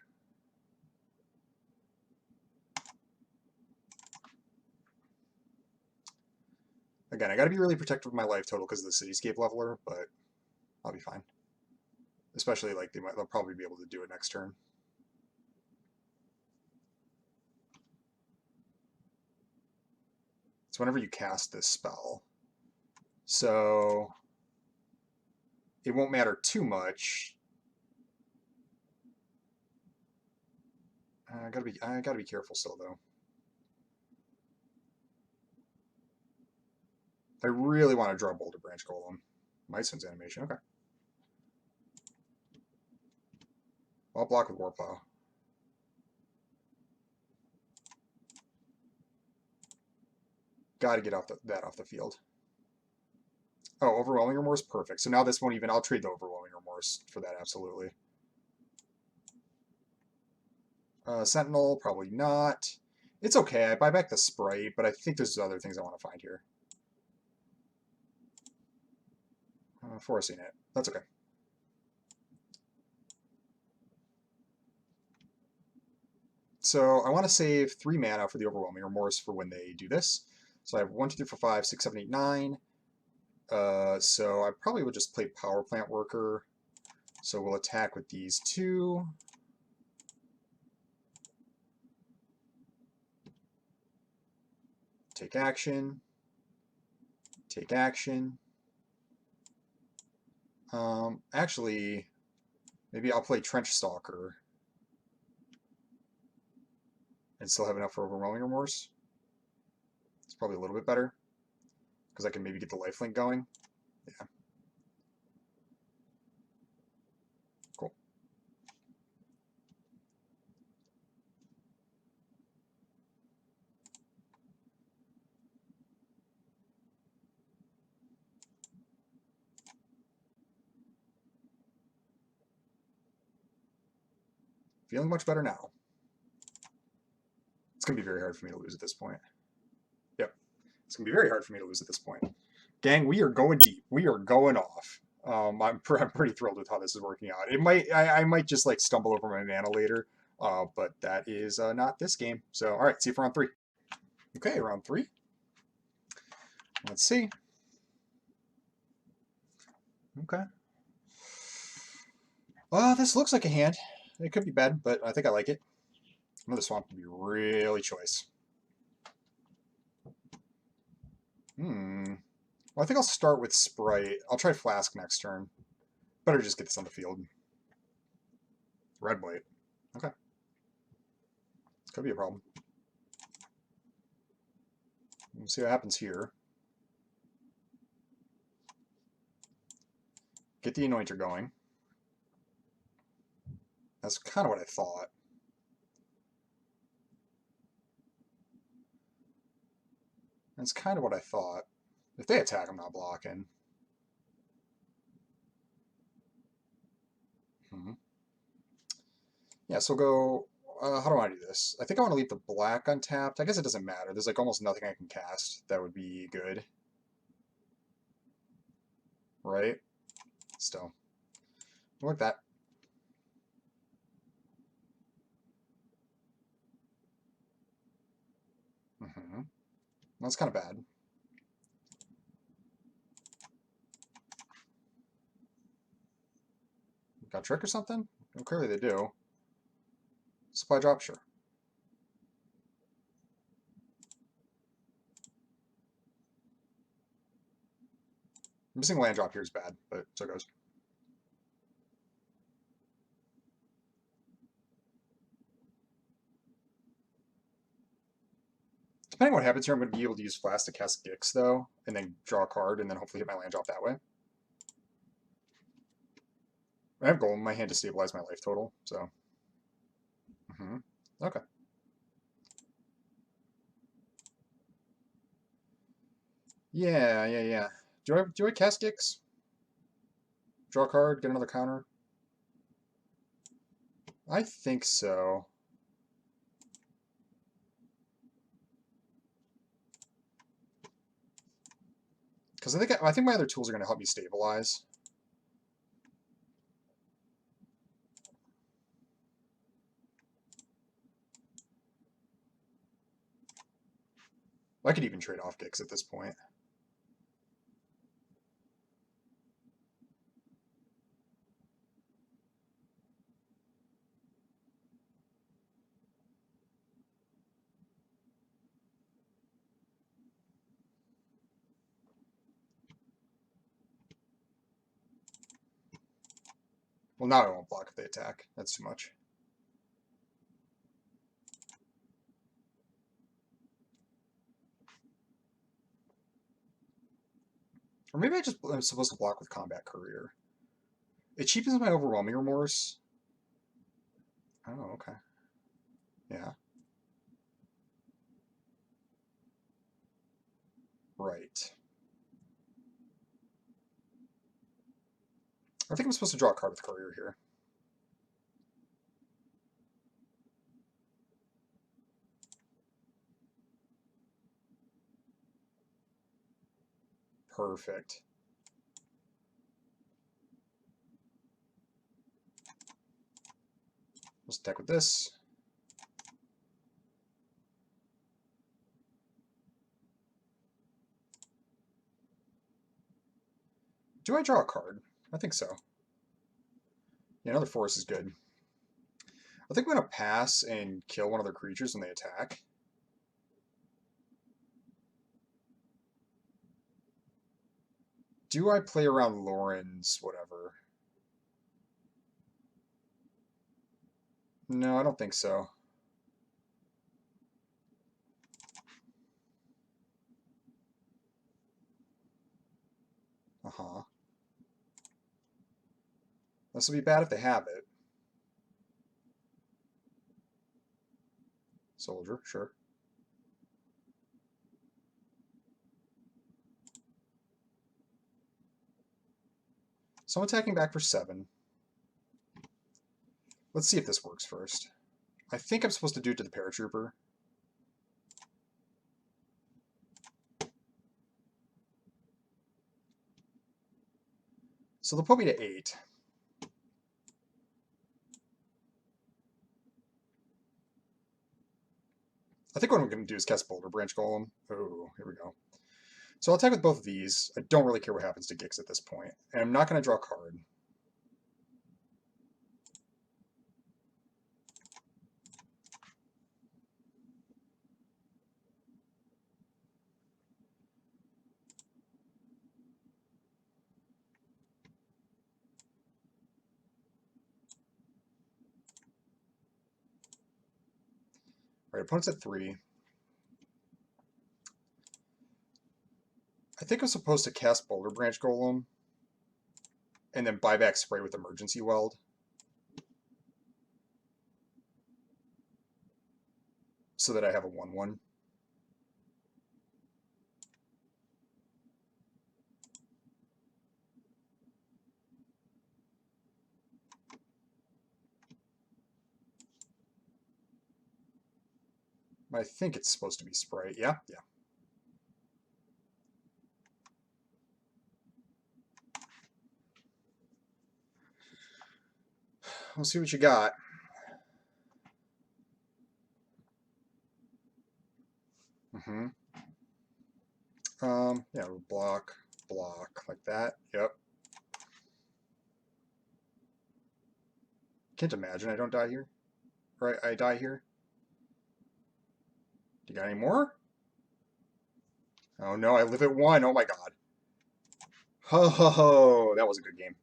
Again, I gotta be really protective of my life total because of the Cityscape Leveler, but I'll be fine. Especially, like, they'll probably be able to do it next turn. It's whenever you cast this spell. So it won't matter too much. I gotta be careful still, though. I really want to draw Boulder Branch Golem. Myson's animation, okay. I'll block with Warplow. Gotta get that off the field. Oh, Overwhelming Remorse? Perfect. So now this won't even... I'll trade the Overwhelming Remorse for that, absolutely. Sentinel, probably not. It's okay. I buy back the Sprite, but I think there's other things I want to find here. Forcing it. That's okay. So I want to save 3 mana for the Overwhelming Remorse for when they do this. So I have 1, 2, 3, 4, 5, 6, 7, 8, 9. So I probably would just play Power Plant Worker. So we'll attack with these 2. Take action. Take action. Actually, maybe I'll play Trench Stalker and still have enough for Overwhelming Remorse. It's probably a little bit better because I can maybe get the lifelink going. Yeah. Cool. Feeling much better now. It's going to be very hard for me to lose at this point. Yep. It's going to be very hard for me to lose at this point. Gang, we are going deep. We are going off. I'm pretty thrilled with how this is working out. It might I might just like stumble over my mana later, but that is not this game. So, all right, see you for round 3. Okay, round 3. Let's see. Okay. This looks like a hand. It could be bad, but I think I like it. Another swamp would be really choice. Well, I think I'll start with Sprite. I'll try Flask next turn. Better just get this on the field. Red white. Okay. Could be a problem. We'll see what happens here. Get the Anointer going. That's kind of what I thought. That's kind of what I thought. If they attack, I'm not blocking. Yeah, so go... how do I want to do this? I think I want to leave the black untapped. I guess it doesn't matter. There's like almost nothing I can cast that would be good. Right? Still. Like that. That's kind of bad. Got a trick or something? Well, clearly they do. Supply drop, sure. Missing land drop here is bad, but so it goes. Depending on what happens here, I'm going to be able to use Flask to cast Gix, though, and then draw a card, and then hopefully hit my land drop that way. I have gold in my hand to stabilize my life total, so... Okay. Yeah. Do I cast Gix? Draw a card, get another counter? I think so. Because I think my other tools are going to help me stabilize. I could even trade off Gix at this point. Well, now I won't block if they attack. That's too much. Or maybe I'm supposed to block with Combat Courier. It cheapens my Overwhelming Remorse. Oh, okay. Yeah. Right. I think I'm supposed to draw a card with Courier here. Perfect. Let's attack with this. Do I draw a card? I think so. Yeah, another force is good. I think I'm going to pass and kill one of their creatures when they attack. Do I play around Lauren's whatever? No, I don't think so. Uh-huh. This will be bad if they have it. Soldier, sure. So I'm attacking back for 7. Let's see if this works first. I think I'm supposed to do it to the paratrooper. So they'll put me to 8. I think what I'm going to do is cast Boulder Branch Golem. Oh, here we go. So I'll attack with both of these. I don't really care what happens to Gix at this point. And I'm not going to draw a card. All right, opponent's at 3. I think I'm supposed to cast Boulder Branch Golem and then buy back Spray with Emergency Weld. So that I have a 1/1. I think it's supposed to be Spray. Yeah, yeah. We'll see what you got. Yeah, we'll block, like that. Yep. Can't imagine I don't die here. Right, I die here. Do you got any more? Oh no, I live at 1. Oh my god. Ho ho ho, that was a good game.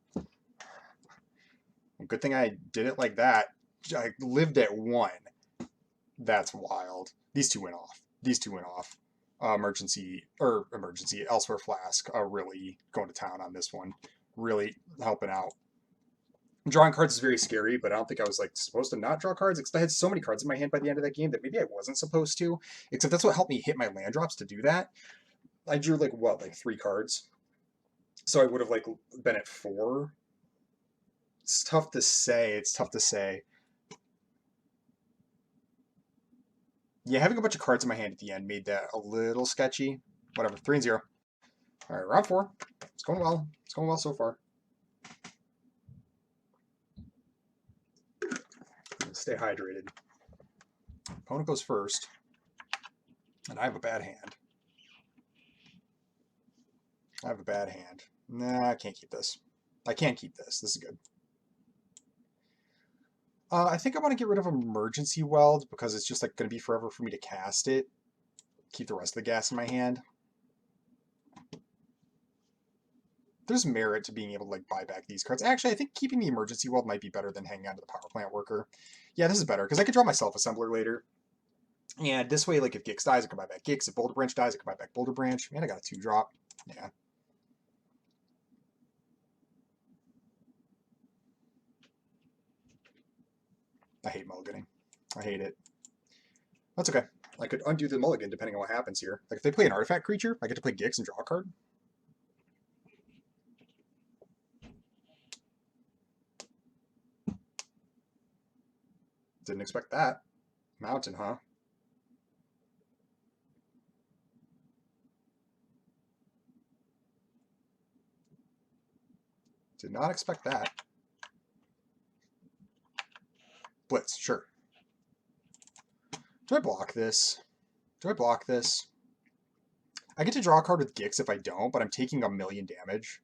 Good thing I did it like that. I lived at 1. That's wild. These two went off. These two went off. Emergency, Elsewhere Flask, really going to town on this one. Really helping out. Drawing cards is very scary, but I don't think I was like supposed to not draw cards because I had so many cards in my hand by the end of that game that maybe I wasn't supposed to. Except that's what helped me hit my land drops to do that. I drew like 3 cards, so I would have like been at 4. It's tough to say. It's tough to say. Yeah, having a bunch of cards in my hand at the end made that a little sketchy. Whatever. 3-0. All right, round 4. It's going well. It's going well so far. Stay hydrated. Opponent goes first, and I have a bad hand. Nah, I can't keep this. I can't keep this. This is good. I think I want to get rid of Emergency Weld because it's just like going to be forever for me to cast it. Keep the rest of the gas in my hand. There's merit to being able to like buy back these cards. Actually, I think keeping the Emergency Weld might be better than hanging on to the Power Plant Worker. Yeah, this is better because I could draw my Self-Assembler later. And this way, like if Gix dies, I can buy back Gix. If Boulder Branch dies, I can buy back Boulder Branch. Man, I got a 2-drop. Yeah. I hate mulliganing. I hate it. That's okay. I could undo the mulligan depending on what happens here. Like if they play an artifact creature, I get to play Gix and draw a card. Didn't expect that. Mountain, huh? Did not expect that. Blitz, sure. Do I block this? Do I block this? I get to draw a card with Gix if I don't, but I'm taking 1,000,000 damage.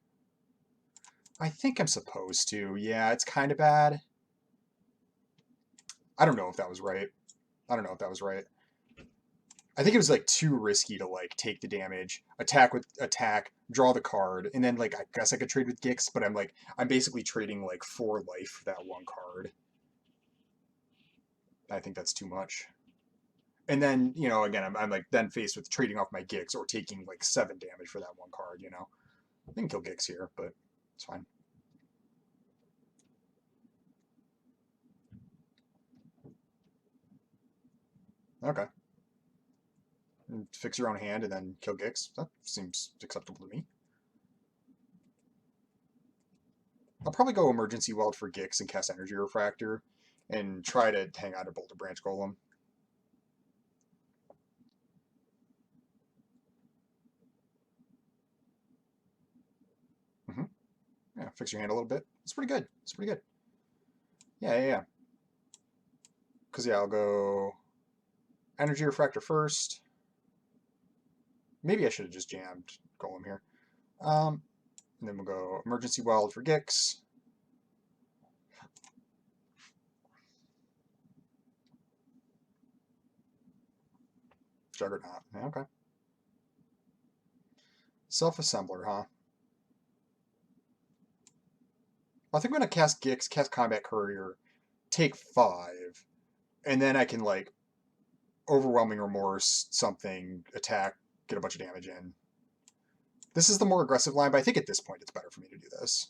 I think I'm supposed to. Yeah, it's kind of bad. I don't know if that was right. I don't know if that was right. I think it was like too risky to like take the damage, attack with attack, draw the card, and then like I guess I could trade with Gix, but I'm basically trading like 4 life for that one card. I think that's too much. And then, again, I'm like then faced with trading off my Gix or taking like 7 damage for that one card. I can kill Gix here, but it's fine. Okay. And fix your own hand and then kill Gix. That seems acceptable to me. I'll probably go Emergency Weld for Gix and cast Energy Refractor and try to hang on to Boulder Branch Golem. Mm-hmm. Yeah, fix your hand a little bit. It's pretty good. It's pretty good. Yeah. Because, yeah, I'll go Energy Refractor first. Maybe I should have just jammed Golem here. And then we'll go Emergency Weld for Gix. Juggernaut. Yeah, okay. Self-Assembler, huh? I think I'm going to cast Gix, cast Combat Courier, take 5, and then I can, like, Overwhelming Remorse, something, attack, get a bunch of damage in. This is the more aggressive line, but I think at this point it's better for me to do this.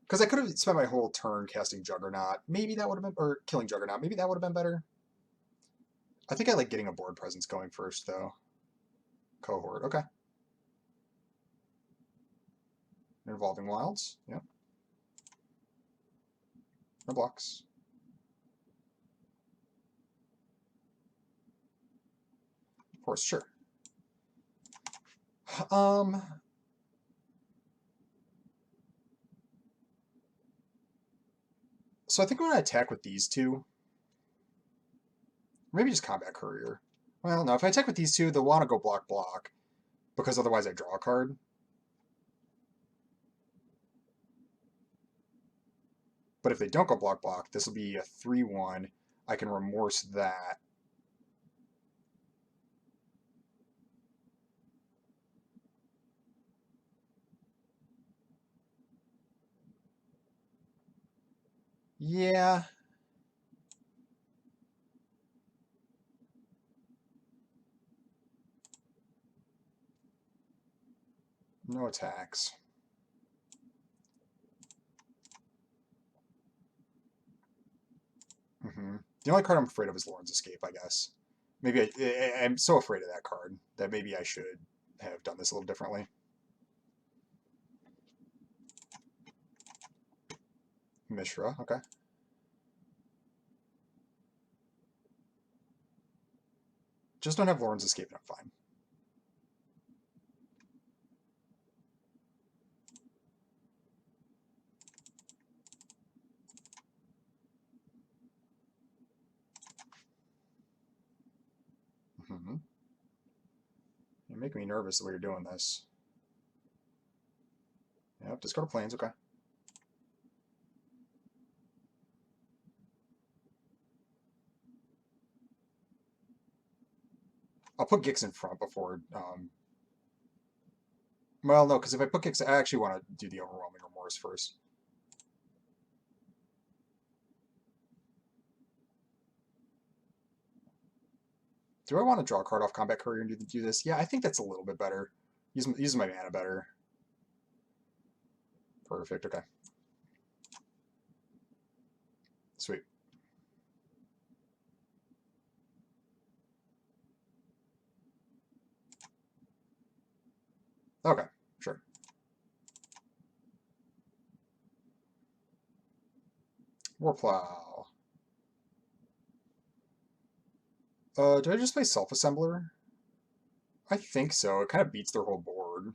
Because I could have spent my whole turn casting Juggernaut. Maybe that would have been, or killing Juggernaut. Maybe that would have been better. I think I like getting a board presence going first, though. Cohort, okay. Evolving Wilds, yep. No blocks. Of course, sure. So I think I'm going to attack with these two. Maybe just Combat Courier. Well, no, if I attack with these two, they'll want to go block, because otherwise I draw a card. But if they don't go block, this will be a 3/1. I can Remorse that. Yeah. No attacks. The only card I'm afraid of is Lauren's Escape, I guess. Maybe I'm so afraid of that card that maybe I should have done this a little differently. Mishra, okay. Just don't have Lauren's Escape and I'm fine. You make me nervous the way you're doing this. Yep, discard planes, okay. I'll put Gix in front before. Well, no, because if I put Gix, I actually want to do the Overwhelming Remorse first. Do I want to draw a card off Combat Courier and do this? Yeah, I think that's a little bit better. Use my mana better. Perfect, okay. Sweet. Okay, sure. Warplow. Do I just play Self-Assembler? I think so. It kind of beats their whole board.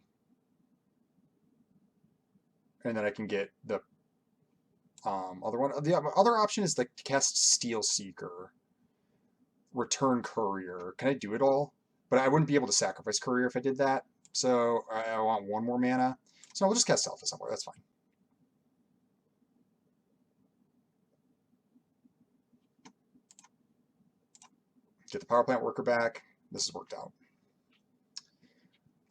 And then I can get the other one. The other option is like to cast Steel Seeker, return Courier. Can I do it all? But I wouldn't be able to sacrifice Courier if I did that. So I want one more mana. So we'll just cast Self-Assembler. That's fine. Get the power plant worker back. This has worked out.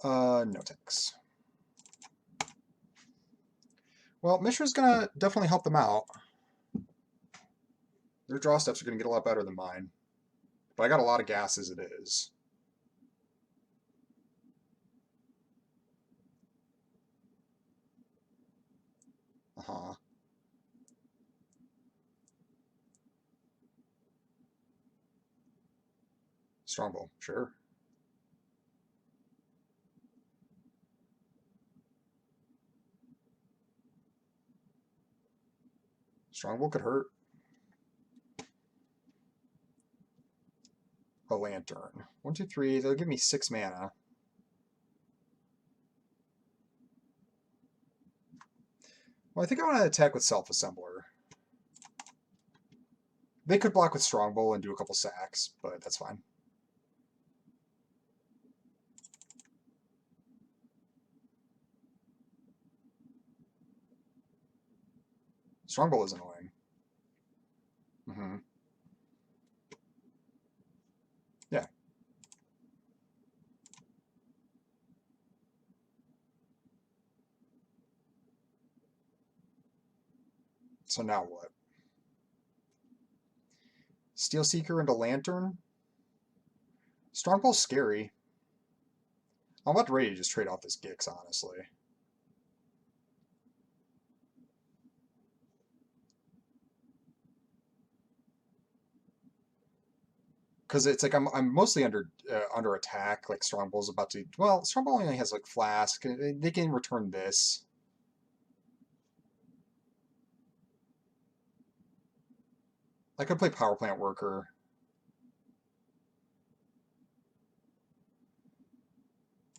No thanks. Well, Mishra's gonna definitely help them out. Their draw steps are gonna get a lot better than mine. But I got a lot of gas as it is. Uh-huh. Strongbow, sure. Strongbow could hurt. A lantern. 1, 2, 3. They'll give me 6 mana. Well, I think I want to attack with Self-Assembler. They could block with Strongbow and do a couple sacks, but that's fine. Strongbow is annoying. Mm-hmm. Yeah. So now what? Steel Seeker into Lantern? Strongbow's scary. I'm about ready to just trade off this Gix, honestly. Because it's like I'm mostly under attack. Like Strongbow's about to. Well, Strongbow only has like Flask. They can return this. I could play Power Plant Worker.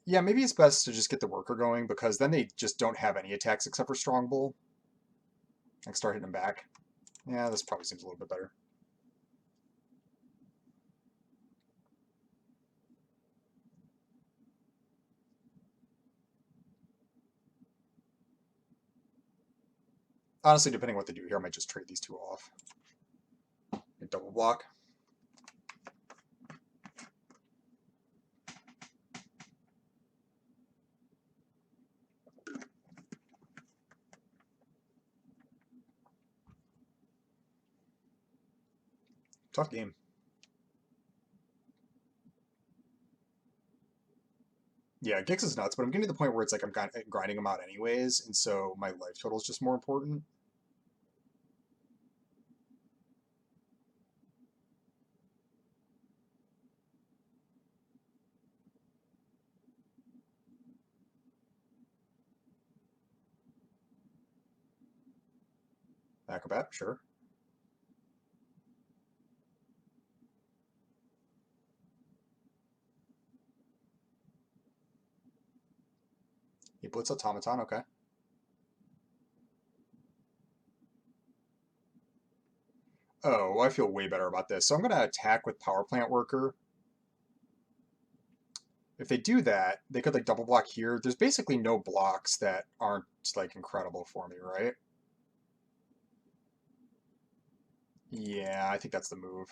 Yeah, maybe it's best to just get the worker going because then they just don't have any attacks except for Strongbow. I can start hitting them back. Yeah, this probably seems a little bit better. Honestly, depending on what they do here, I might just trade these two off. And double block. Tough game. Yeah, Gix is nuts, but I'm getting to the point where it's like I'm grinding them out anyways, and so my life total is just more important. Acrobat, sure. He Blitz Automaton, okay. Oh, I feel way better about this. So I'm going to attack with Power Plant Worker. If they do that, they could like double block here. There's basically no blocks that aren't like incredible for me, right? Yeah, I think that's the move.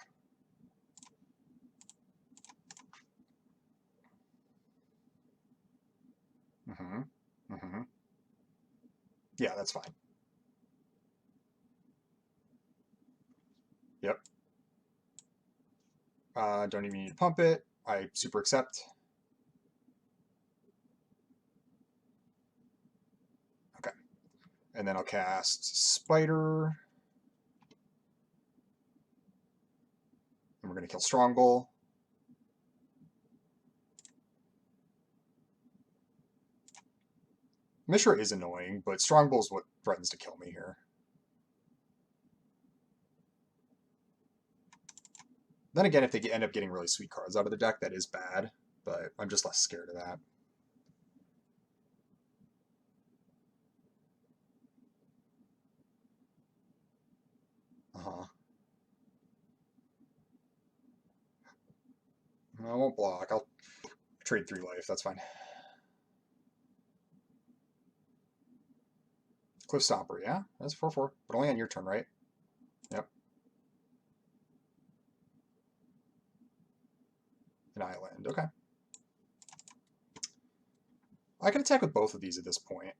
Mm-hmm. Mm-hmm. Yeah, that's fine. Yep. Don't even need to pump it. I super accept. Okay. And then I'll cast Spider. And we're going to kill Strongbow. Mishra is annoying, but Strongbow's what threatens to kill me here. Then again, if they end up getting really sweet cards out of the deck, that is bad, but I'm just less scared of that. Uh-huh. I won't block. I'll trade 3 life. That's fine. Cliff Stomper, yeah? That's 4/4. But only on your turn, right? Yep. An island. Okay. I can attack with both of these at this point.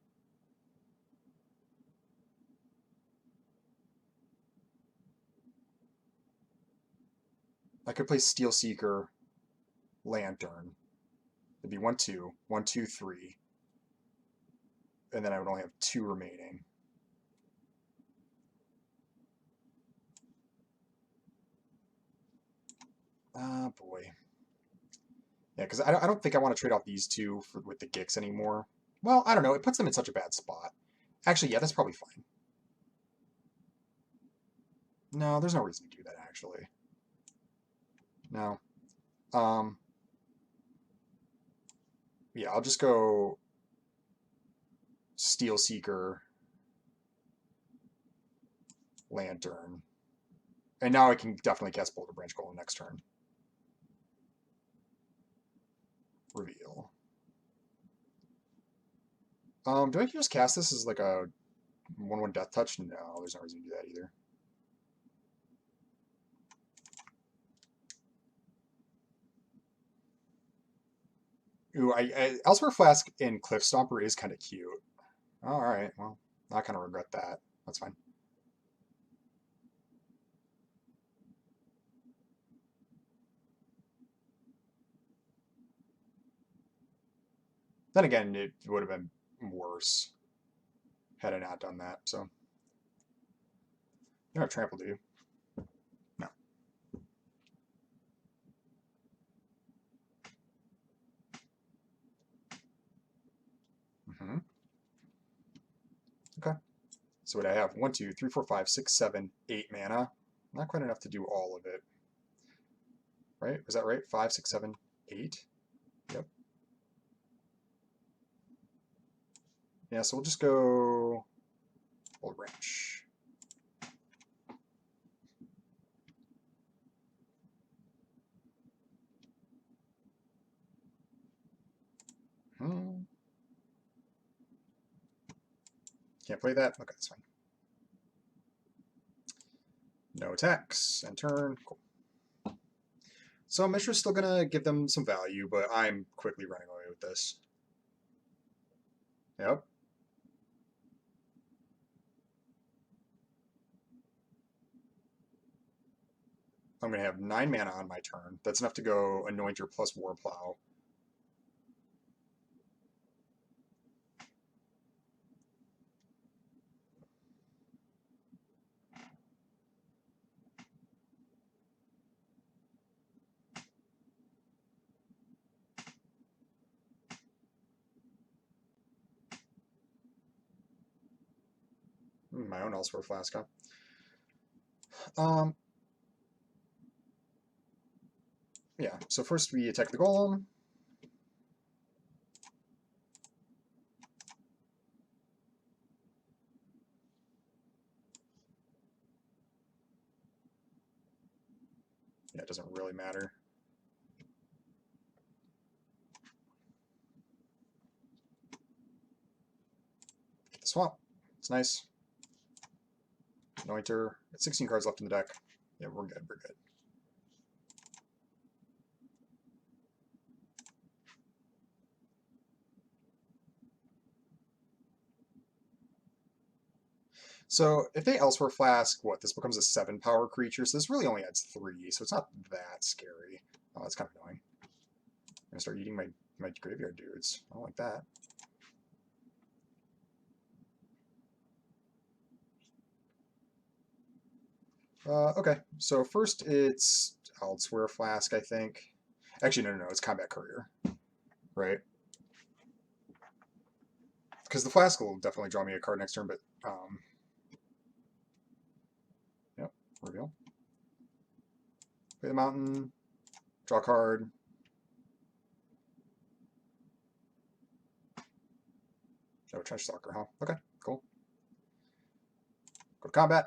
I could play Steel Seeker, Lantern. It'd be 1/2, 1/2, 3. And then I would only have 2 remaining. Ah, boy. Yeah, because I don't think I want to trade off these two with the Gix anymore. Well, I don't know. It puts them in such a bad spot. Actually, yeah, that's probably fine. No, there's no reason to do that, actually. No. Yeah, I'll just go Steel Seeker, Lantern. And now I can definitely cast Boulder Branch Golem next turn. Reveal. Do I just cast this as like a 1/1 Death Touch? No, there's no reason to do that either. Ooh, Elsewhere Flask in Cliff Stomper is kind of cute. All right, well, I kind of regret that. That's fine. Then again, it would have been worse had I not done that. So, you don't have trample, do you? No. Mm-hmm. Okay. So what I have 1, 2, 3, 4, 5, 6, 7, 8 mana. Not quite enough to do all of it. Right? Was that right? 5, 6, 7, 8? Yep. Yeah, so we'll just go Old Branch. Can't play that? Okay, that's fine. No attacks. End turn. Cool. So Mishra's still going to give them some value, but I'm quickly running away with this. Yep. I'm going to have 9 mana on my turn. That's enough to go Anointer plus Warplow. My own Elsewhere Flask, huh? Yeah, so first we attack the Golem. Yeah, it doesn't really matter. Get the swamp. It's nice. Anointer. 16 cards left in the deck. Yeah, we're good. We're good. So if they Elsewhere Flask, what, this becomes a 7-power creature, so this really only adds 3, so it's not that scary. Oh, that's kind of annoying. I'm going to start eating my graveyard dudes. I don't like that. Okay, so first it's Elsewhere Flask, I think. Actually, no, it's Combat Courier, right? Because the Flask will definitely draw me a card next turn, but yep, reveal. Play the mountain. Draw a card. Oh, Trench Stalker, huh? Okay, cool. Go to combat.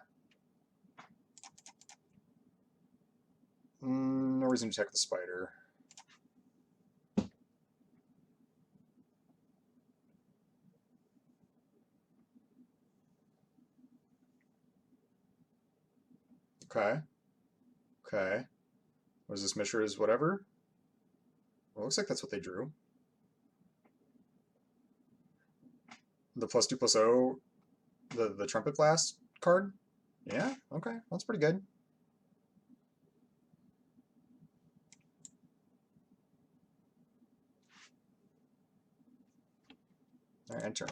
No reason to attack the spider. Okay. Okay. Was this Mishra's whatever? Well, looks like that's what they drew. The +2/+0, the Trumpet Blast card? Yeah, okay, that's pretty good. Alright, end turn.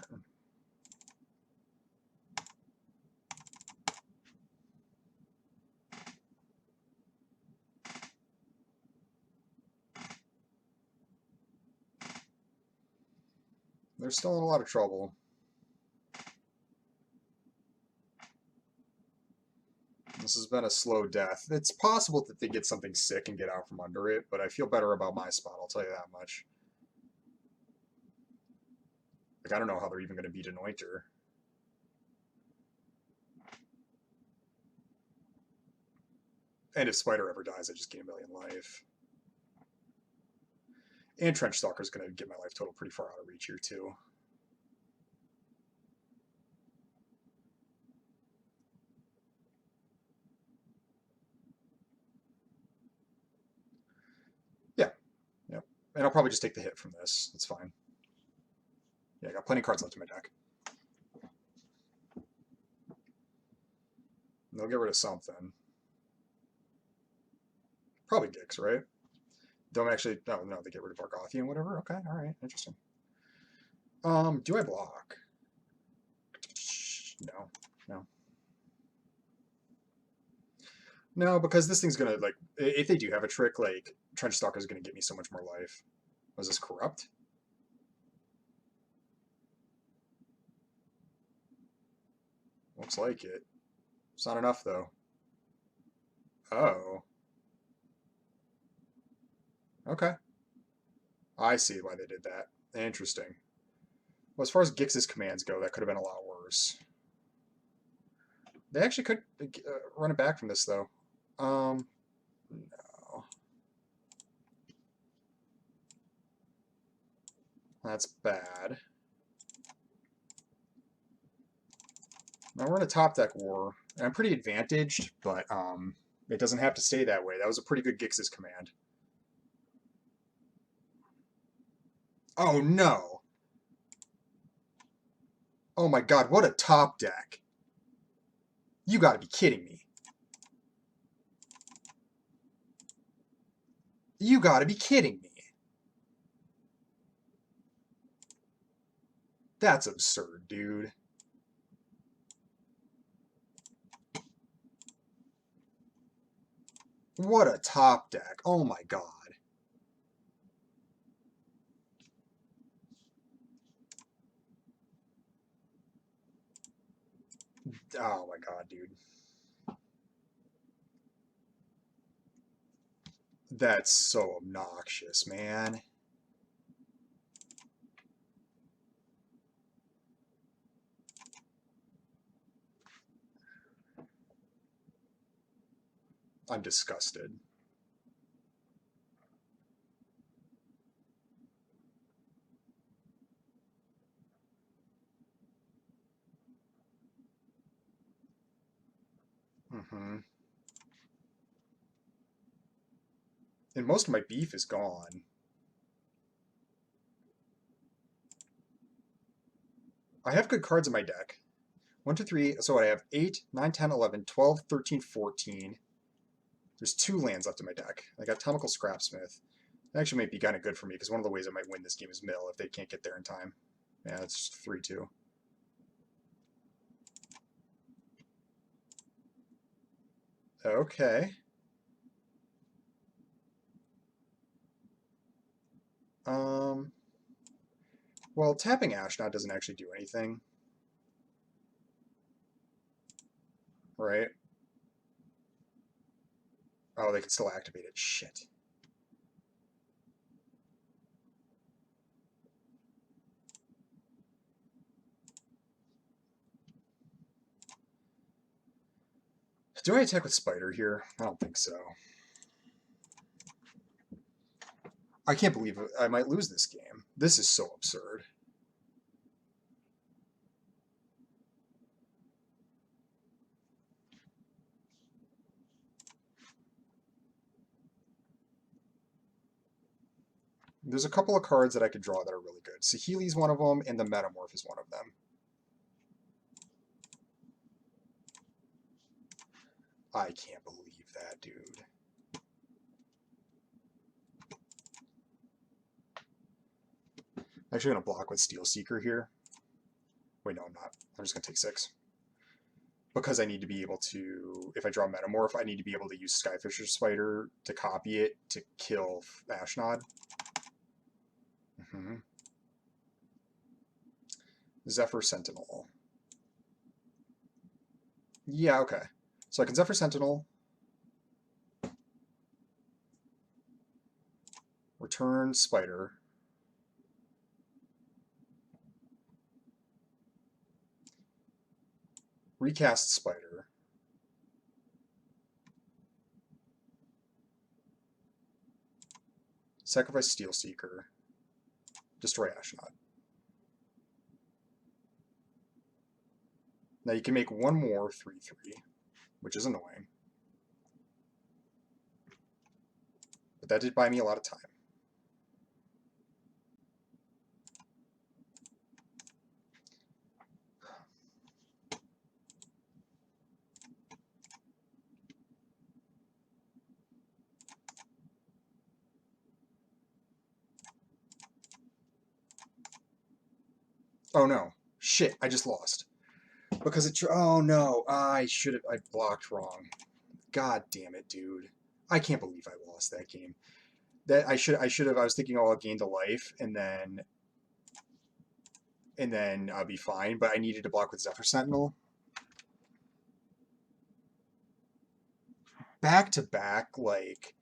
They're still in a lot of trouble. This has been a slow death. It's possible that they get something sick and get out from under it, but I feel better about my spot, I'll tell you that much. Like, I don't know how they're even going to beat Anointer. And if Spider ever dies, I just gain a million life. And Trench Stalker's going to get my life total pretty far out of reach here, too. Yeah. Yep. And I'll probably just take the hit from this. It's fine. Yeah, I got plenty of cards left in my deck. They'll get rid of something. Probably Gix, right? Don't actually... No, they get rid of Argothian, whatever. Okay, alright, interesting. Do I block? No. No. No, because this thing's gonna, like... If they do have a trick, like, Trench Stalker's gonna get me so much more life. Was this Corrupt? Looks like it. It's not enough, though. Oh. Okay. I see why they did that. Interesting. Well, as far as Gix's commands go, that could have been a lot worse. They actually could run it back from this, though. No. That's bad. Now we're in a top deck war. I'm pretty advantaged, but it doesn't have to stay that way. That was a pretty good Gix's command. Oh, no. Oh my god, what a top deck. You gotta be kidding me. You gotta be kidding me. That's absurd, dude. What a top deck. Oh my god. Oh my god, dude. That's so obnoxious, man. I'm disgusted. Mm-hmm. And most of my beef is gone. I have good cards in my deck. 1, 2, 3. So I have 8, 9, 10, 11, 12, 13, 14. There's 2 lands left in my deck. I got Atomical Scrapsmith. That actually might be kind of good for me because one of the ways I might win this game is mill if they can't get there in time. Yeah, it's 3-2. Okay. Well, tapping Ashnod doesn't actually do anything. Right? Oh, they can still activate it. Shit. Do I attack with Spider here? I don't think so. I can't believe I might lose this game. This is so absurd. There's a couple of cards that I could draw that are really good. Saheeli's one of them, and the Metamorph is one of them. I can't believe that, dude. I'm actually going to block with Steel Seeker here. Wait, no, I'm not. I'm just going to take 6. Because I need to be able to, if I draw Metamorph, I need to be able to use Skyfisher Spider to copy it to kill Ashnod. Zephyr Sentinel. Yeah, okay. So I can Zephyr Sentinel. Return Spider. Recast Spider. Sacrifice Steel Seeker. Destroy Ashnod. Now you can make one more 3/3, which is annoying. But that did buy me a lot of time. Oh no. Shit, I just lost. Because it... Oh no, I blocked wrong. God damn it, dude. I can't believe I lost that game. That I should have, I was thinking, oh, I'll gain the life, and then I'll be fine, but I needed to block with Zephyr Sentinel. Back to back, like,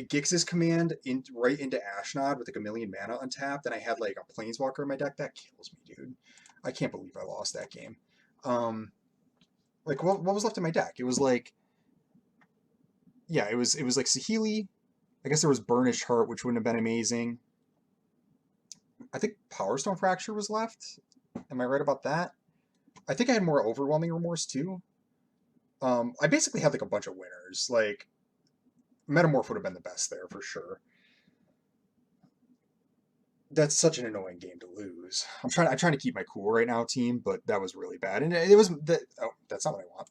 Gix's command right into Ashnod with like a million mana untapped, and I had like a Planeswalker in my deck. That kills me, dude. I can't believe I lost that game. Like, what was left in my deck? It was like, yeah, it was like Saheeli. I guess there was Burnished Heart, which wouldn't have been amazing. I think Power Stone Fracture was left. Am I right about that? I think I had more Overwhelming Remorse too. I basically had like a bunch of winners. Like, Metamorph would have been the best there for sure. That's such an annoying game to lose. I'm trying to keep my cool right now, team, but that was really bad. And it was that. Oh, that's not what I want.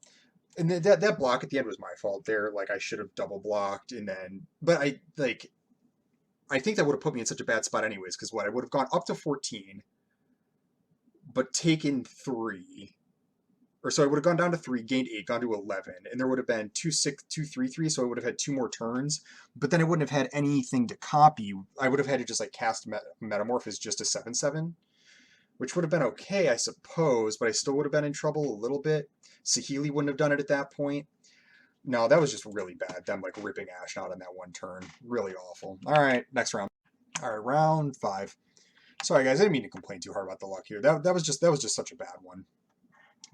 And that block at the end was my fault there. Like, I should have double blocked, and then, but I think that would have put me in such a bad spot anyways. Because what, I would have gone up to 14, but taken 3. Or so I would have gone down to 3, gained 8, gone to 11, and there would have been 2, 6, 2, 3, 3. So I would have had 2 more turns, but then I wouldn't have had anything to copy. I would have had to just like cast Metamorph as just a 7/7, which would have been okay, I suppose, but I still would have been in trouble a little bit. Saheeli wouldn't have done it at that point. No, that was just really bad. Them like ripping Ashnod on that one turn, really awful. All right, next round. All right, round 5. Sorry guys, I didn't mean to complain too hard about the luck here. That was just such a bad one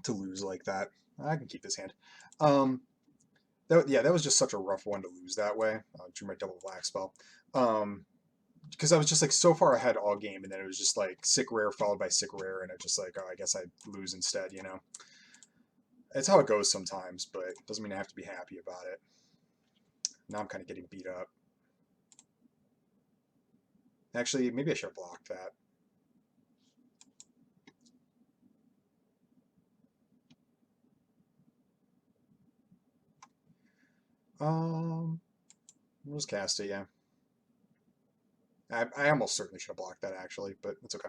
to lose like that. I can keep this hand. That was just such a rough one to lose that way. Drew my double black spell. Because I was just like so far ahead all game, and then it was just like sick rare followed by sick rare, and it just like, oh, I guess I'd lose instead, you know. It's how it goes sometimes, but it doesn't mean I have to be happy about it. Now I'm kind of getting beat up. Actually, maybe I should have blocked that. We'll just cast it, yeah. I almost certainly should have blocked that, actually, but it's okay.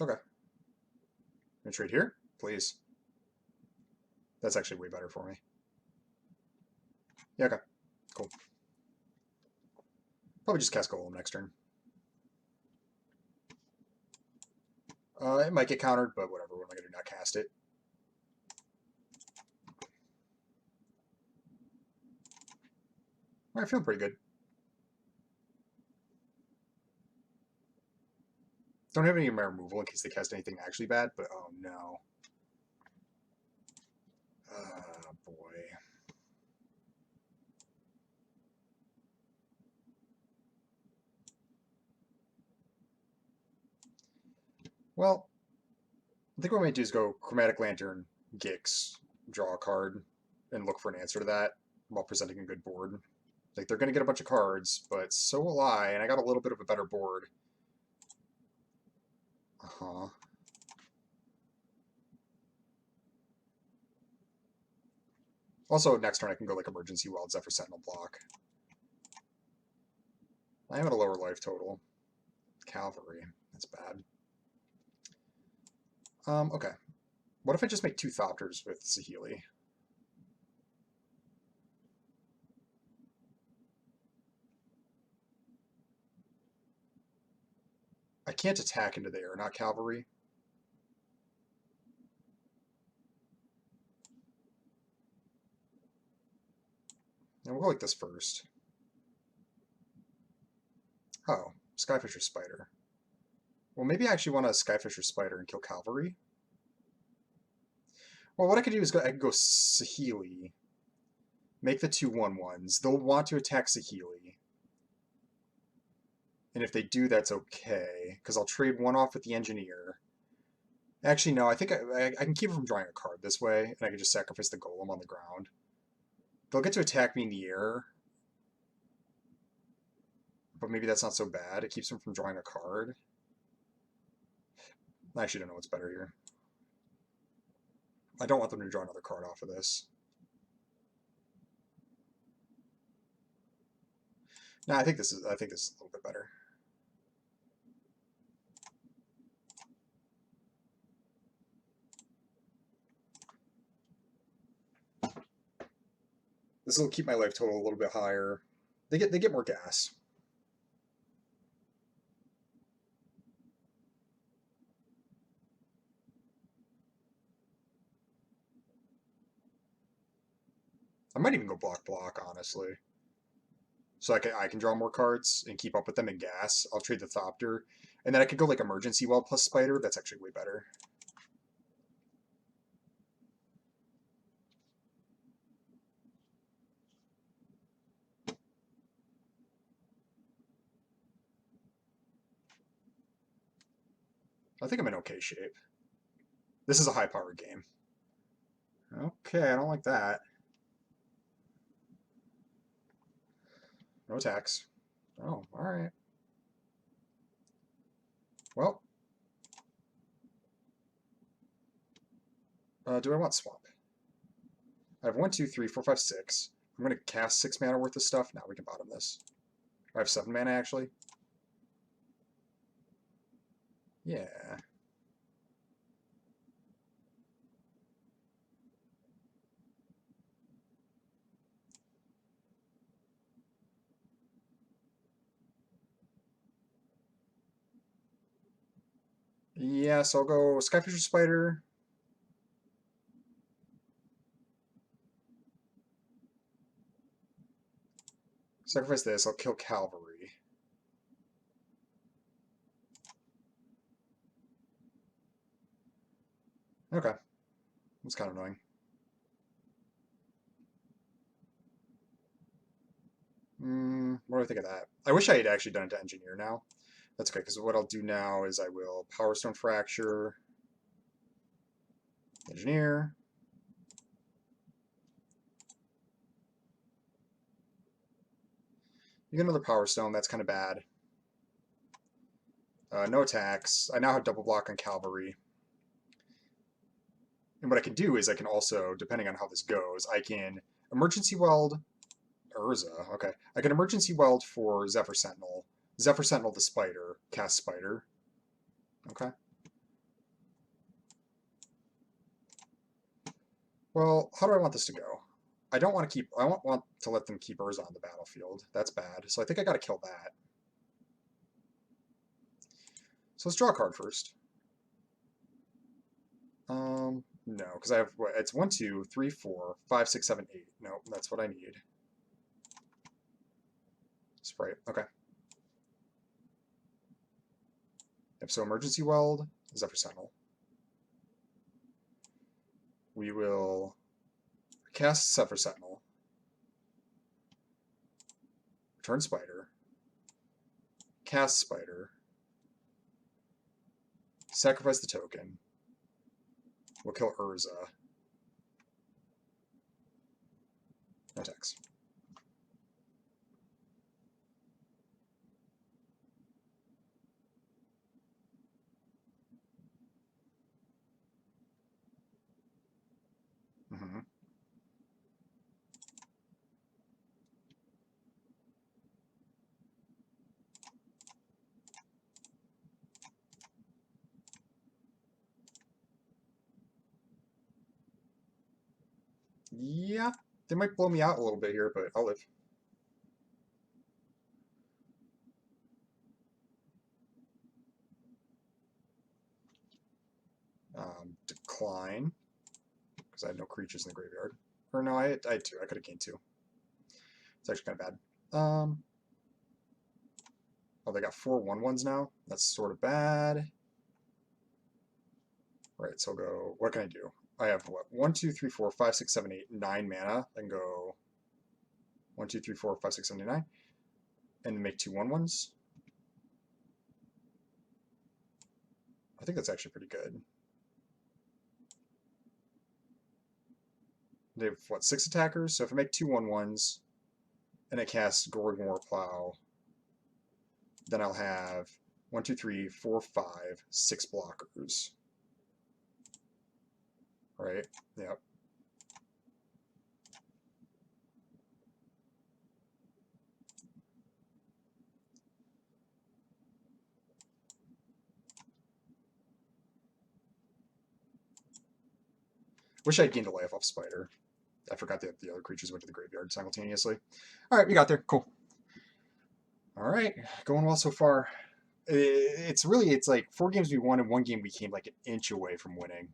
Okay. Gonna trade here? Please. That's actually way better for me. Yeah, okay. Cool. Probably just cast Golem next turn. It might get countered, but whatever. What am I going to do? Not cast it. Alright, feeling pretty good. Don't have any of my removal in case they cast anything actually bad, but oh no. Boy. Well, I think what I might do is go Chromatic Lantern, Gix, draw a card, and look for an answer to that while presenting a good board. Like, they're going to get a bunch of cards, but so will I, and I got a little bit of a better board. Uh-huh. Also, next turn I can go like Emergency Wild, Zephyr Sentinel block. I am at a lower life total. Cavalry. That's bad. Okay. What if I just make 2 Thopters with Saheeli? I can't attack into the air, not cavalry. And we'll go like this first. Oh, Skyfisher Spider. Well, maybe I actually want a Skyfisher Spider and kill cavalry. Well, what I could do is I could go Saheeli, make the 2/1/1s. They'll want to attack Saheeli. And if they do, that's okay, because I'll trade 1 off with the Engineer. Actually, no, I think I can keep it from drawing a card this way, and I can just sacrifice the Golem on the ground. They'll get to attack me in the air, but maybe that's not so bad. It keeps them from drawing a card. I actually don't know what's better here. I don't want them to draw another card off of this. No, I think this is a little bit better. This will keep my life total a little bit higher. They get more gas. I might even go block, honestly. So I can draw more cards and keep up with them in gas. I'll trade the Thopter. And then I could go like Emergency Well plus Spider. That's actually way better. I think I'm in okay shape. This is a high-powered game. Okay, I don't like that. No attacks. Oh, alright. Well. Do I want Swamp? I have 1, 2, 3, 4, 5, 6. I'm going to cast 6 mana worth of stuff. Now we can bottom this. I have 7 mana, actually. Yeah. Yeah, so I'll go Skyfisher Spider. Sacrifice this. I'll kill Cavalry. Okay. That's kind of annoying. What do I think of that? I wish I had actually done it to Engineer now. That's okay, because what I'll do now is I will Power Stone Fracture, Engineer. You get another Power Stone, that's kind of bad. No attacks. I now have double block on Cavalry. And what I can do is I can also, depending on how this goes, I can Emergency Weld Urza. Okay. I can Emergency Weld for Zephyr Sentinel. Zephyr Sentinel the Spider. Cast Spider. Okay. Well, how do I want this to go? I don't want to keep... I want to let them keep Urza on the battlefield. That's bad. So I think I got to kill that. So let's draw a card first. No, because I have what? It's 1, 2, 3, 4, 5, 6, 7, 8. No, that's what I need. Sprite. Okay. Yep, so emergency weld, Zephyr Sentinel. We will cast Zephyr Sentinel. Return Spider. Cast Spider. Sacrifice the token. We'll kill Urza. No attacks. Mm-hmm. Yeah, they might blow me out a little bit here, but I'll live. Decline, because I had no creatures in the graveyard. Or no, I had 2. I could have gained 2. It's actually kind of bad. Oh, they got 4 1/1s now. That's sort of bad. Right, so I'll go. What can I do? I have what? 1, 2, 3, 4, 5, 6, 7, 8, 9 mana. Then go 1, 2, 3, 4, 5, 6, 7, 8, 9. And make 2 1/1s. I think that's actually pretty good. They have what, 6 attackers? So if I make 2 1/1s and I cast Gorgon Plow, then I'll have 1, 2, 3, 4, 5, 6 blockers. Right? Yep. Wish I'd gained a life off Spider. I forgot that the other creatures went to the graveyard simultaneously. All right, we got there. Cool. All right, going well so far. It's like 4 games we won and 1 game we came like an inch away from winning.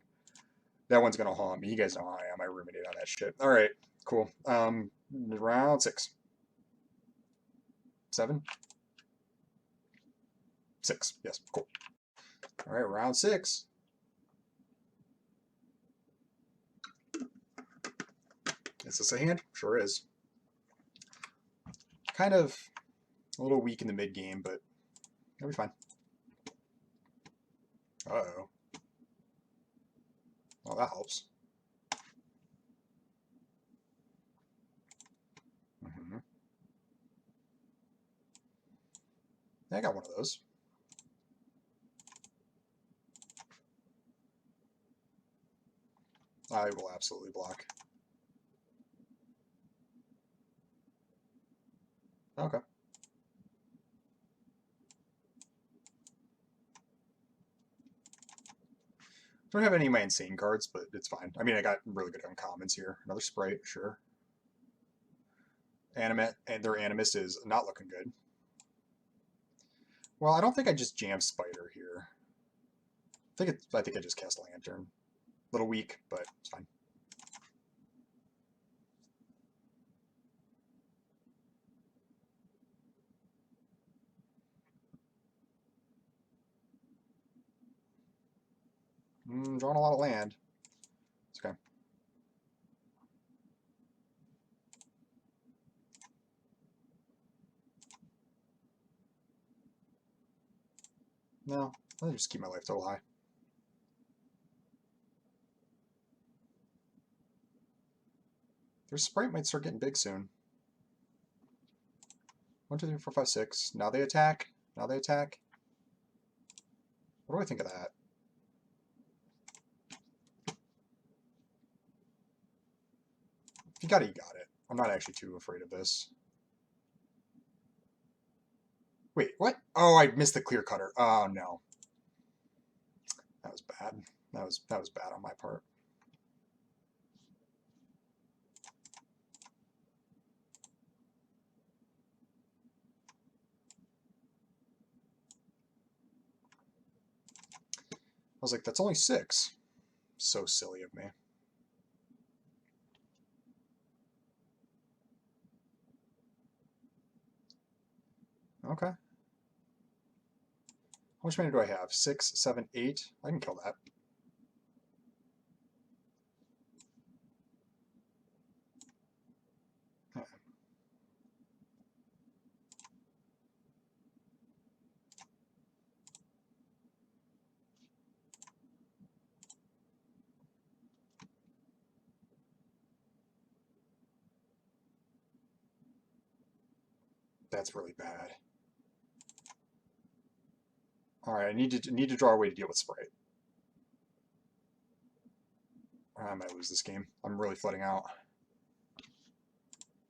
That one's gonna haunt me. You guys know how I am. I ruminate on that shit. All right, cool. Round 6, 7, 6. Yes, cool. All right, round 6. Is this a hand? Sure is. Kind of a little weak in the mid game, but it'll be fine. Uh-oh. Well, that helps. Mm-hmm. I got one of those. I will absolutely block. Okay. Don't have any of my insane cards, but it's fine. I mean, I got really good uncommons here. Another Sprite, sure. Animate, and their Animist is not looking good. Well, I don't think I just jammed Spider here. I think I just cast Lantern. A little weak, but it's fine. Drawing a lot of land. It's okay. No, I'll just keep my life total high. Their Sprite might start getting big soon. 1, 2, 3, 4, 5, 6. Now they attack. Now they attack. What do I think of that? If you got it, you got it. I'm not actually too afraid of this. Wait, what? Oh, I missed the clear cutter. Oh no. That was bad. That was bad on my part. I was like, that's only 6. So silly of me. Okay. How much mana do I have? 6, 7, 8? I can kill that. That's really bad. All right, I need to draw a way to deal with Sprite. I might lose this game. I'm really flooding out.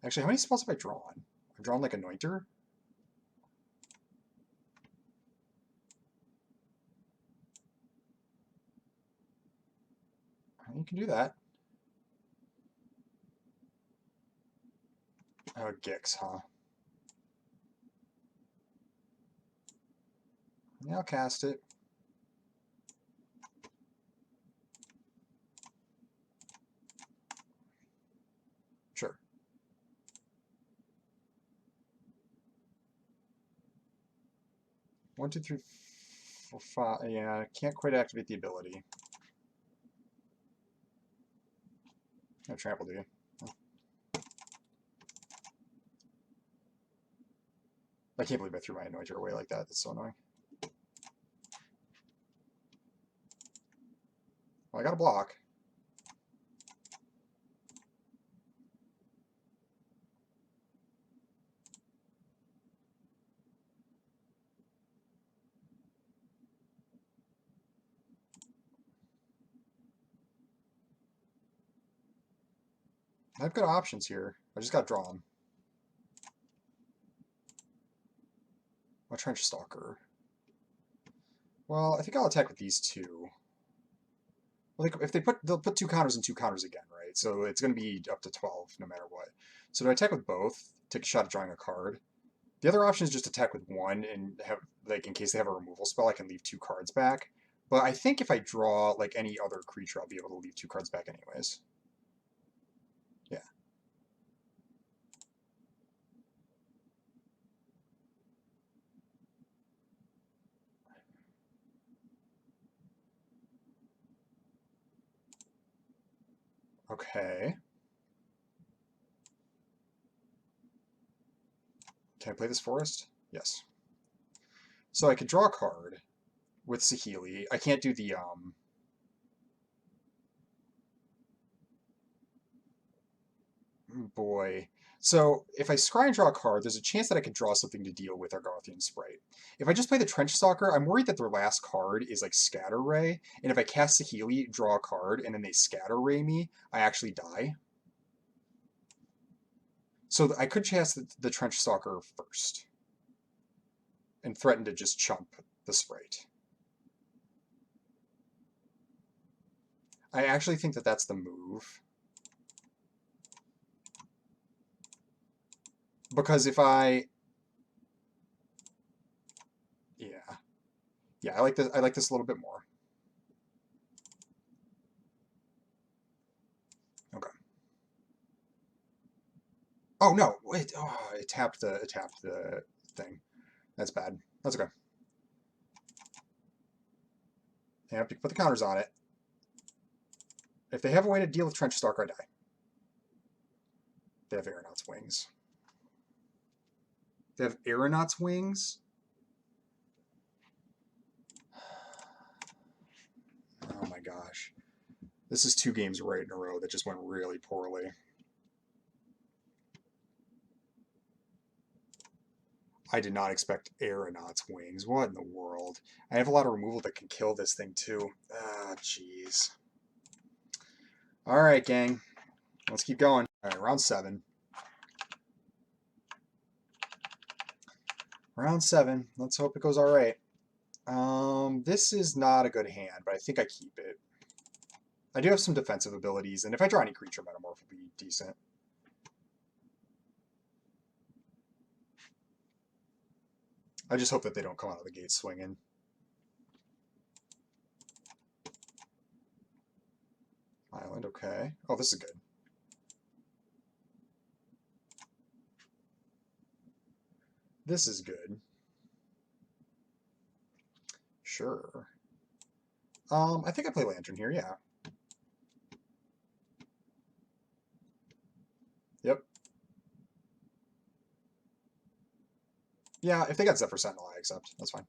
Actually, how many spells have I drawn? I've drawn like Anointer. You can do that. Oh, Gix, huh? Yeah, I'll cast it. Sure. One, two, three, four, five. Yeah, can't quite activate the ability. No trample, do you? I can't believe I threw my Anointer away like that. That's so annoying. Well, I got a block. I have good options here. I just got drawn. A Trench Stalker. Well, I think I'll attack with these two. Well, if they'll put 2 counters and 2 counters again, right? So it's going to be up to 12 no matter what. So do I attack with both? Take a shot at drawing a card. The other option is just attack with one and have, like, in case they have a removal spell, I can leave 2 cards back. But I think if I draw, like, any other creature, I'll be able to leave 2 cards back anyways. Yeah. Okay. Can I play this forest? Yes. So I could draw a card with Saheeli. I can't do the boy. So if I scry and draw a card, there's a chance that I could draw something to deal with Argothian Sprite. If I just play the Trench Stalker, I'm worried that their last card is like Scatter Ray, and if I cast Saheeli, draw a card, and then they Scatter Ray me, I actually die. So I could cast the Trench Stalker first and threaten to just chump the Sprite. I actually think that that's the move. Because if I... Yeah. Yeah, I like this a little bit more. Okay. Oh no, wait. Oh, it tapped the thing. That's bad. That's okay. I have to put the counters on it. If they have a way to deal with Trench Stalker, I die. They have Aeronaut's Wings. They have Aeronaut's Wings? Oh my gosh. This is 2 games right in a row that just went really poorly. I did not expect Aeronaut's Wings. What in the world? I have a lot of removal that can kill this thing too. Ah, jeez. Alright, gang. Let's keep going. Alright, round 7. Round 7. Let's hope it goes alright. This is not a good hand, but I think I keep it. I do have some defensive abilities, and if I draw any creature, Metamorph will be decent. I just hope that they don't come out of the gate swinging. Island, okay. Oh, this is good. This is good. Sure. I think I play Lantern here, yeah. Yep. Yeah, if they got Zephyr Sentinel, I accept. That's fine.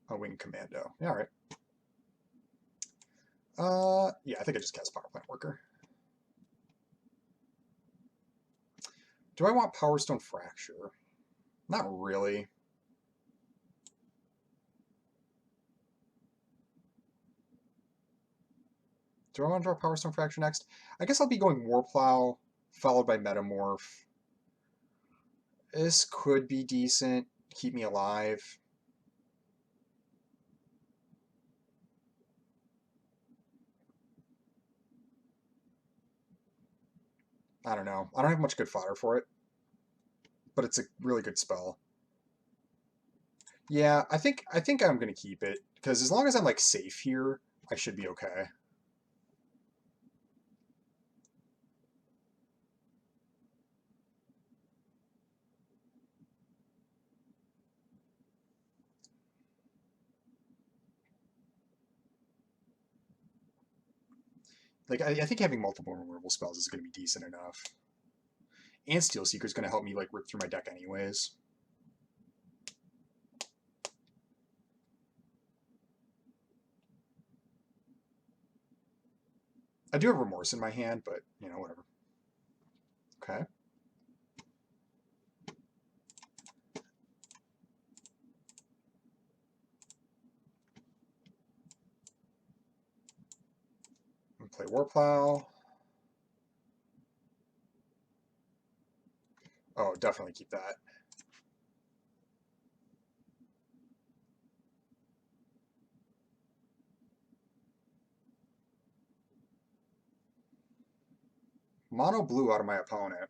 A Wing Commando. Yeah, all right. Yeah, I think I just cast Power Plant Worker. Do I want Power Stone Fracture? Not really. Do I want to draw Power Stone Fracture next? I guess I'll be going Warplow, followed by Metamorph. This could be decent. Keep me alive. I don't know. I don't have much good fodder for it, but it's a really good spell. Yeah, I think I'm gonna keep it because as long as I'm like safe here, I should be okay. Like I think having multiple removal spells is gonna be decent enough. And Steel Seeker is gonna help me like rip through my deck anyways. I do have Remorse in my hand, but you know, whatever. Okay. Play Warplow. Oh, definitely keep that. Mono blue out of my opponent.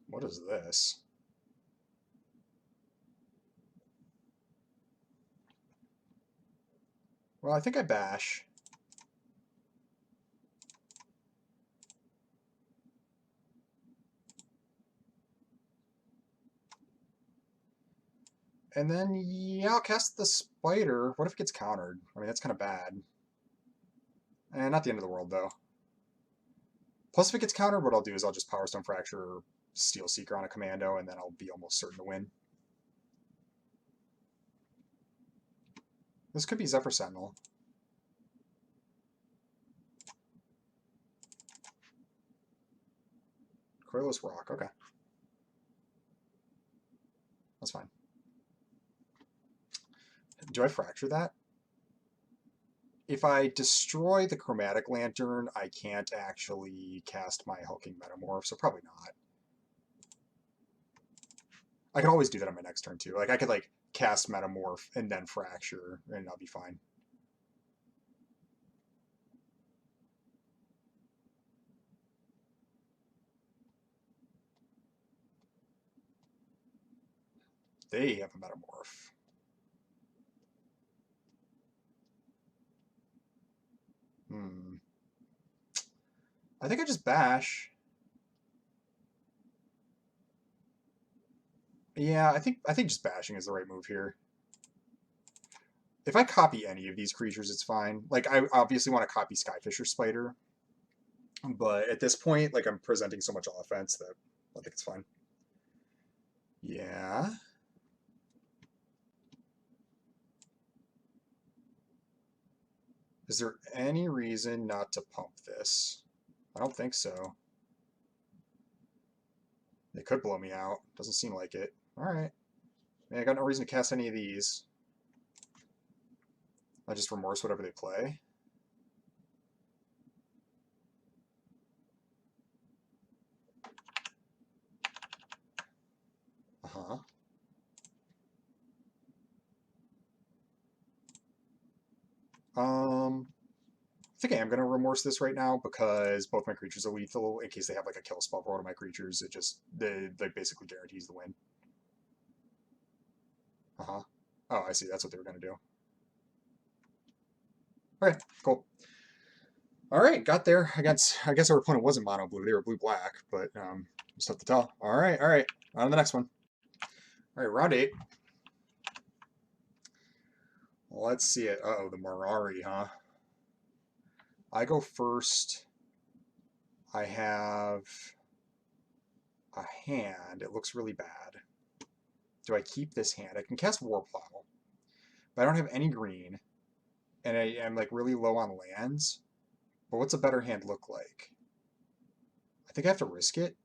What is this? Well, I think I bash. And then, yeah, I'll cast the Spider. What if it gets countered? I mean, that's kind of bad. Not the end of the world, though. Plus, if it gets countered, what I'll do is I'll just Power Stone Fracture or Steel Seeker on a Commando, and then I'll be almost certain to win. This could be Zephyr Sentinel. Coilless Rock, okay. That's fine. Do I Fracture that? If I destroy the Chromatic Lantern, I can't actually cast my Hulking Metamorph, so probably not. I can always do that on my next turn, too. Like, I could, like, cast Metamorph and then Fracture, and I'll be fine. They have a Metamorph. I think I just bash. Yeah, I think just bashing is the right move here. If I copy any of these creatures, it's fine. Like, I obviously want to copy Skyfisher Spider, but at this point, like, I'm presenting so much offense that I think it's fine. Yeah. Is there any reason not to pump this? I don't think so. They could blow me out. Doesn't seem like it. All right. I got no reason to cast any of these. I just remorse whatever they play. Uh-huh. Um, think I am going to remorse this right now because both my creatures are lethal. In case they have like a kill spell for one of my creatures, it just like basically guarantees the win. Uh-huh. Oh, I see. That's what they were going to do. Okay, cool. All right, got there. I guess our opponent wasn't mono blue. They were blue black, but just have to tell. All right. On to the next one. All right, round 8. Let's see it. Uh-oh, the Marari, huh? I go first. I have a hand. It looks really bad. Do I keep this hand? I can cast Warplow, but I don't have any green, and I am like really low on lands. But what's a better hand look like? I think I have to risk it.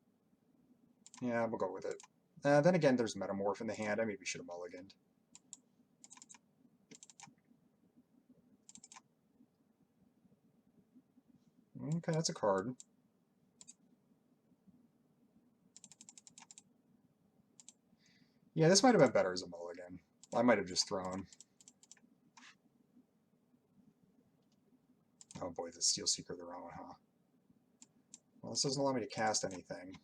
Yeah, we'll go with it. Then again, there's Metamorph in the hand. I maybe should have mulliganed. Okay, that's a card. Yeah, this might have been better as a mulligan. I might have just thrown. Oh boy, the Steel Seeker of their own, huh? Well, this doesn't allow me to cast anything.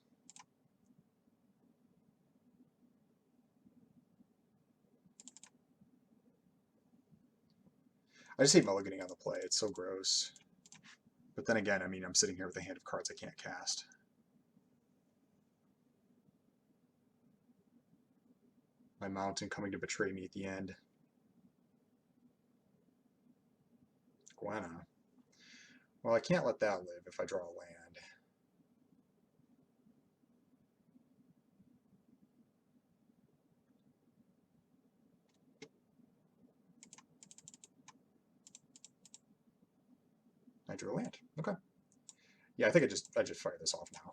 I just hate mulliganing on the play. It's so gross. But then again, I mean, I'm sitting here with a hand of cards I can't cast. My mountain coming to betray me at the end. Gwenna. Well, I can't let that live if I draw a land. I drew a land. Okay. Yeah, I think I just fire this off now.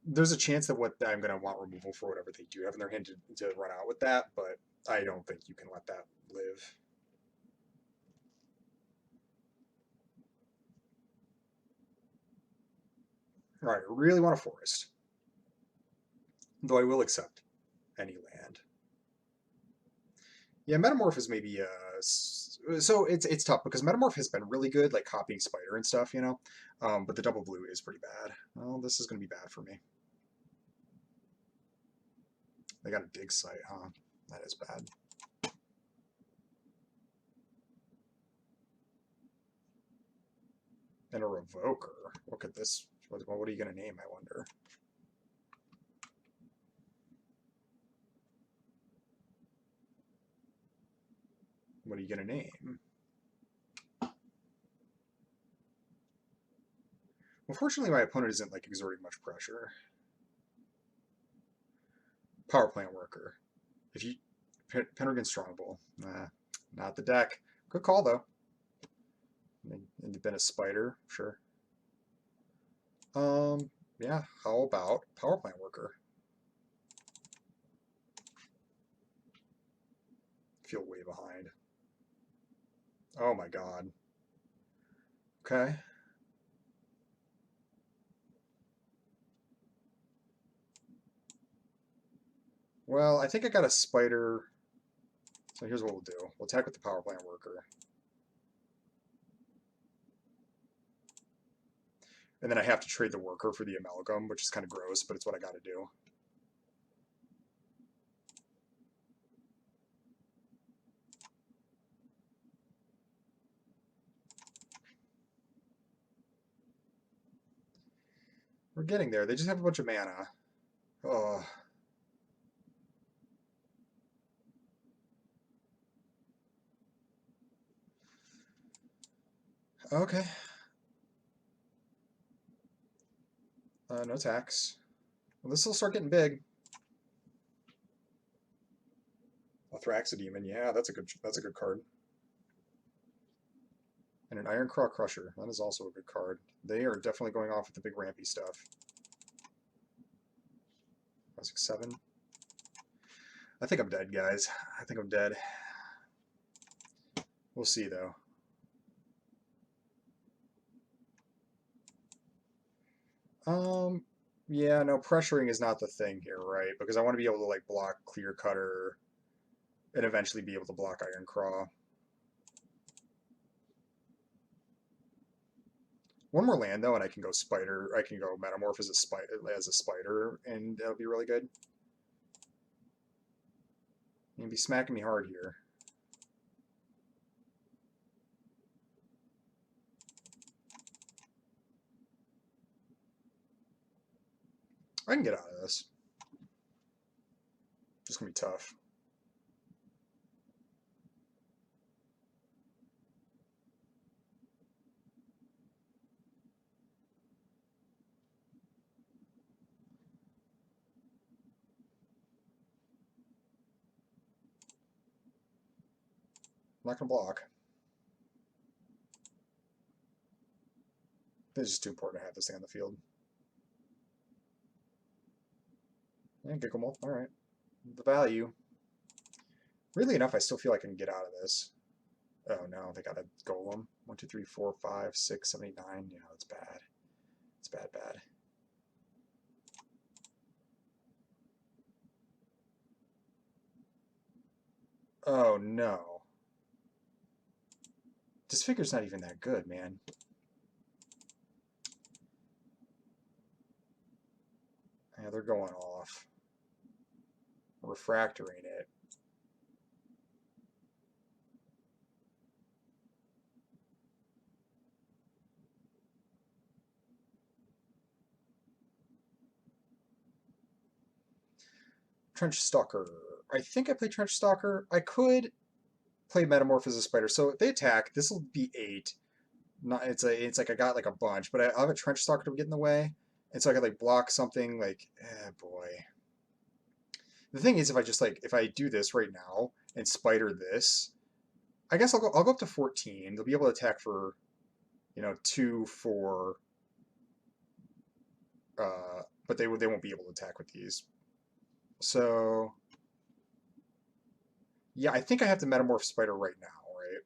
There's a chance that what I'm going to want removal for whatever they do have in their hand to run out with that, but I don't think you can let that live. All right, I really want a forest, though I will accept any land. Yeah, Metamorph is maybe so it's tough because Metamorph has been really good, like copying Spider and stuff, you know. But the double blue is pretty bad. Well, this is going to be bad for me. They got a dig site, huh? That is bad. And a Revoker. Look at this. What are you going to name, I wonder? What are you going to name? Well, fortunately, my opponent isn't like exerting much pressure. Power plant worker. If you Pendragon Strongbow. Nah, not the deck. Good call though. And been a spider, sure. Yeah. How about power plant worker? Feel way behind. Oh my god. Okay. Well, I think I got a spider. So here's what we'll do. We'll attack with the power plant worker. And then I have to trade the worker for the amalgam, which is kind of gross, but it's what I got to do. We're getting there. They just have a bunch of mana. Oh. Okay. No attacks. Well, this will start getting big. A Thraxodemon, yeah, that's a good card. And an Iron Claw Crusher, that is also a good card. They are definitely going off with the big rampy stuff. 6-7. I think I'm dead, guys. I think I'm dead. We'll see, though. Yeah, no, pressuring is not the thing here, right? Because I want to be able to, like, block Clear Cutter and eventually be able to block Iron Craw. One more land though, and I can go Spider. I can go Metamorph as a spider, and that'll be really good. You'll be smacking me hard here. I can get out of this. It's gonna be tough. I'm not gonna block. It's just too important to have this thing on the field. And Gigamole, alright. The value. Weirdly enough, I still feel I can get out of this. Oh no, they got a Golem. 1, 2, 3, 4, 5, 6, 7, 8, 9. Yeah, that's bad. It's bad, bad. Oh no. This figure's not even that good, man. Yeah, they're going off. Refractoring it. Trench Stalker. I think I play Trench Stalker. I could play Metamorph as a spider. So if they attack, this will be 8. Not it's like I got like a bunch, but I have a Trench Stalker to get in the way, and so I could like block something like boy. The thing is, if I do this right now and spider this, I guess I'll go up to 14. They'll be able to attack for, 2, 4. But they won't be able to attack with these. So yeah, I think I have to Metamorph Spider right now, right?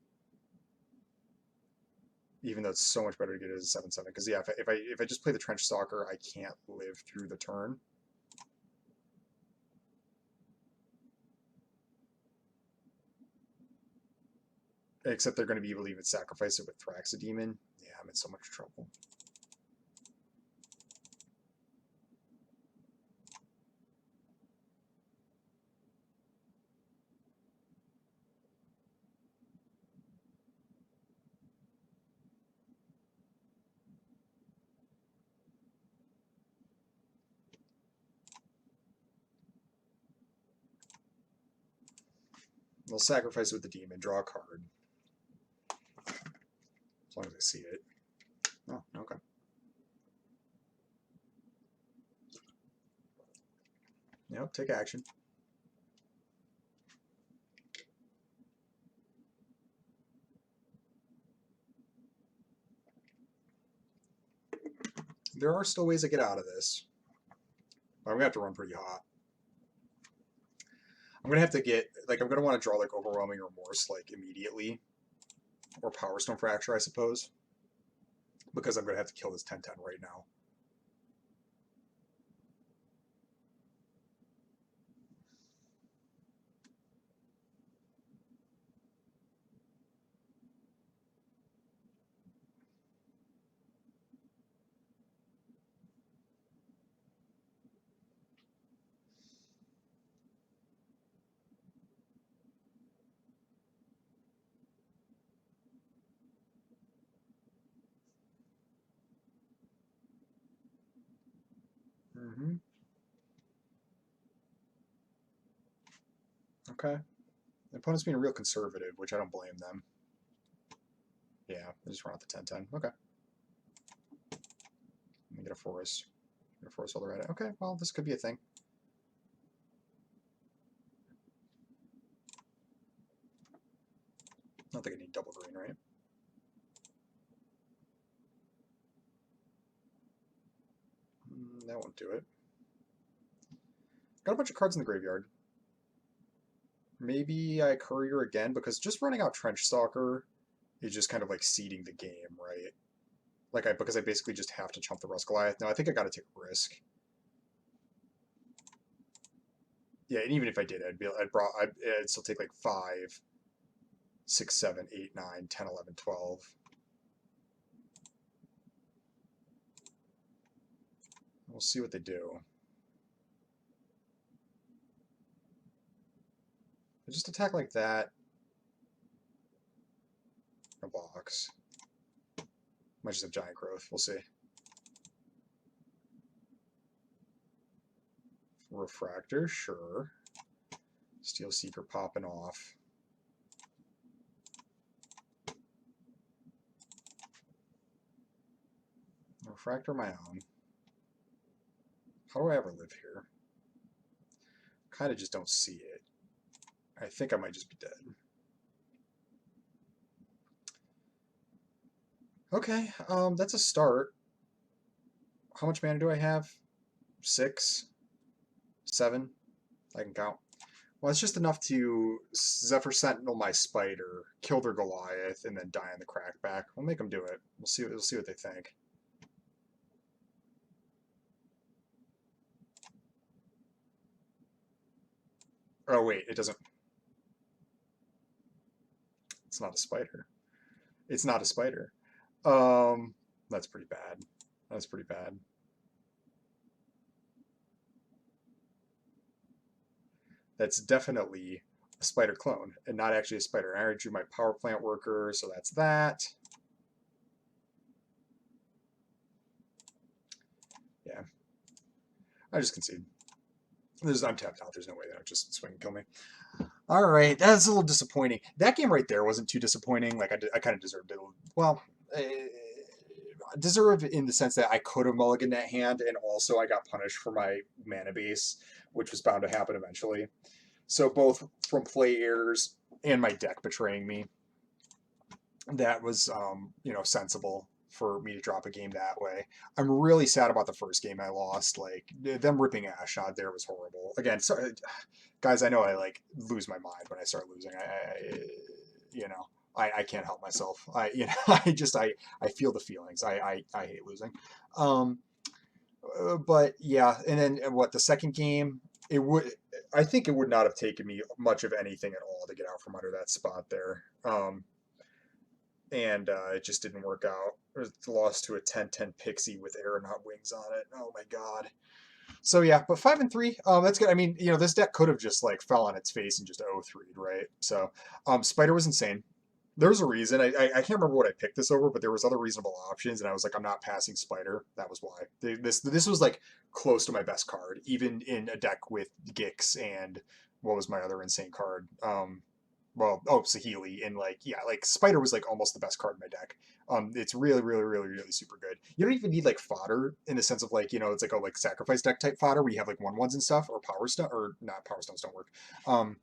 Even though it's so much better to get it as a 7/7. Because yeah, if I just play the Trench Stalker, I can't live through the turn. Except they're going to be able to even sacrifice it with Thraxodemon. Yeah, I'm in so much trouble. They'll sacrifice it with the demon, draw a card. As long as I see it. Oh, okay. Yep, take action. There are still ways to get out of this. But I'm going to have to run pretty hot. I'm going to have to get, like, I'm going to want to draw, like, Overwhelming Remorse, like, immediately. Or Power Stone Fracture, I suppose. Because I'm going to have to kill this 10/10 right now. Mm-hmm. Okay. The opponent's being real conservative, which I don't blame them. Yeah, they just run out the 10/10. Okay. Let me get a forest. Get a forest while they're at it. Okay, well, this could be a thing. I don't think I need double green, right? That won't do it. Got a bunch of cards in the graveyard. Maybe I Courier again, because just running out Trench Stalker is just kind of like seeding the game, right? Because I basically just have to chump the Rust Goliath. No, I think I gotta take a risk. Yeah, and even if I did, I'd still take like 5, 6, 7, 8, 9, 10, 11, 12. We'll see what they do. They just attack like that. A box. Might just have giant growth. We'll see. Refractor, sure. Steel Seeker popping off. Refractor my own. How do I ever live here? Kind of just don't see it. I think I might just be dead. Okay, that's a start. How much mana do I have? 6? 7? I can count. Well, it's just enough to Zephyr Sentinel my spider, kill their Goliath, and then die on the crackback. We'll make them do it. We'll see what they think. Oh wait, it doesn't. It's not a spider. It's not a spider. That's pretty bad. That's pretty bad. That's definitely a spider clone and not actually a spider. I already drew my power plant worker, so that's that. Yeah. I just concede. I'm tapped out. There's no way that would just swing and kill me. All right, that's a little disappointing. That game right there wasn't too disappointing. Like I kind of deserved it. Well, deserve in the sense that I could have mulliganed that hand, and also I got punished for my mana base, which was bound to happen eventually. So both from play errors and my deck betraying me, that was sensible for me to drop a game that way. I'm really sad about the first game I lost. Like them ripping Ashod there was horrible. Again, sorry, guys, I know I like lose my mind when I start losing. I can't help myself. I feel the feelings. I hate losing. Um, but yeah, and then what the second game, it would I think it would not have taken me much of anything at all to get out from under that spot there. And it just didn't work out. It was lost to a 10-10 Pixie with Aeronaut Wings on it. Oh my god. So yeah, but 5-3, that's good. I mean, this deck could have just like fell on its face and just 0-3'd, right? So Spider was insane. There was a reason. I can't remember what I picked this over, but there was other reasonable options, and I was like, I'm not passing Spider. That was why. This was like close to my best card, even in a deck with Gix and what was my other insane card? Saheeli, and like Spider was like almost the best card in my deck. It's really, really, really, really super good. You don't even need like fodder in the sense of like it's like a like sacrifice deck type fodder where you have like 1/1s and stuff, or power stone, or not power stones don't work. Um,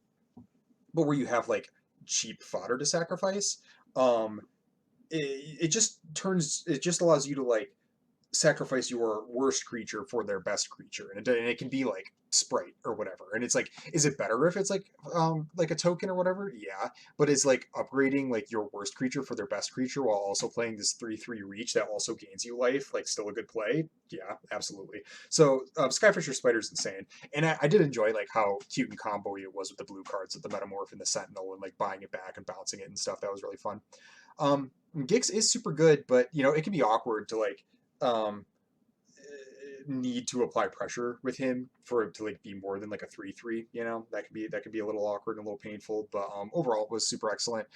but where you have like cheap fodder to sacrifice, um, it just allows you to like sacrifice your worst creature for their best creature, and it can be like Sprite or whatever. And it's like, is it better if it's like a token or whatever? Yeah, but is like upgrading like your worst creature for their best creature while also playing this 3/3 reach that also gains you life, like still a good play? Yeah, absolutely. So Skyfisher Spider's insane, and I did enjoy like how cute and combo it was with the blue cards with the Metamorph and the Sentinel, and like buying it back and bouncing it and stuff. That was really fun. Gix is super good, but it can be awkward to like um, need to apply pressure with him for it to like be more than like a 3/3. That could be a little awkward and a little painful, but overall it was super excellent.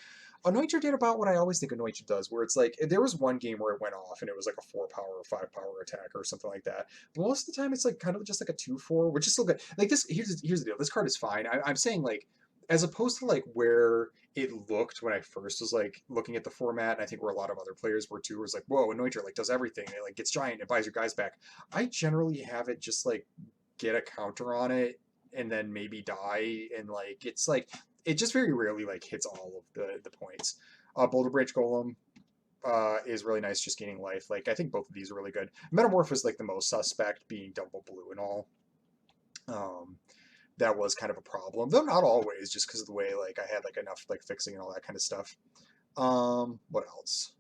Anointer did about what I always think Anointer does, where it's like there was one game where it went off and it was like a 4 power or 5 power attack or something like that. But most of the time it's like kind of just like a 2/4, which is still good. Like this, here's the deal. This card is fine. I'm saying like as opposed to like where it looked when I first was like looking at the format, and I think where a lot of other players were too, was like, whoa, Anointer like does everything. It like gets giant, it buys your guys back. I generally have it just like get a counter on it and then maybe die, and like it's like it just very rarely like hits all of the points. Boulder Branch Golem is really nice, just gaining life. Like I think both of these are really good. Metamorph was like the most suspect, being double blue and all. Um, that was kind of a problem, though not always, just because of the way like I had like enough like fixing and all that kind of stuff. What else?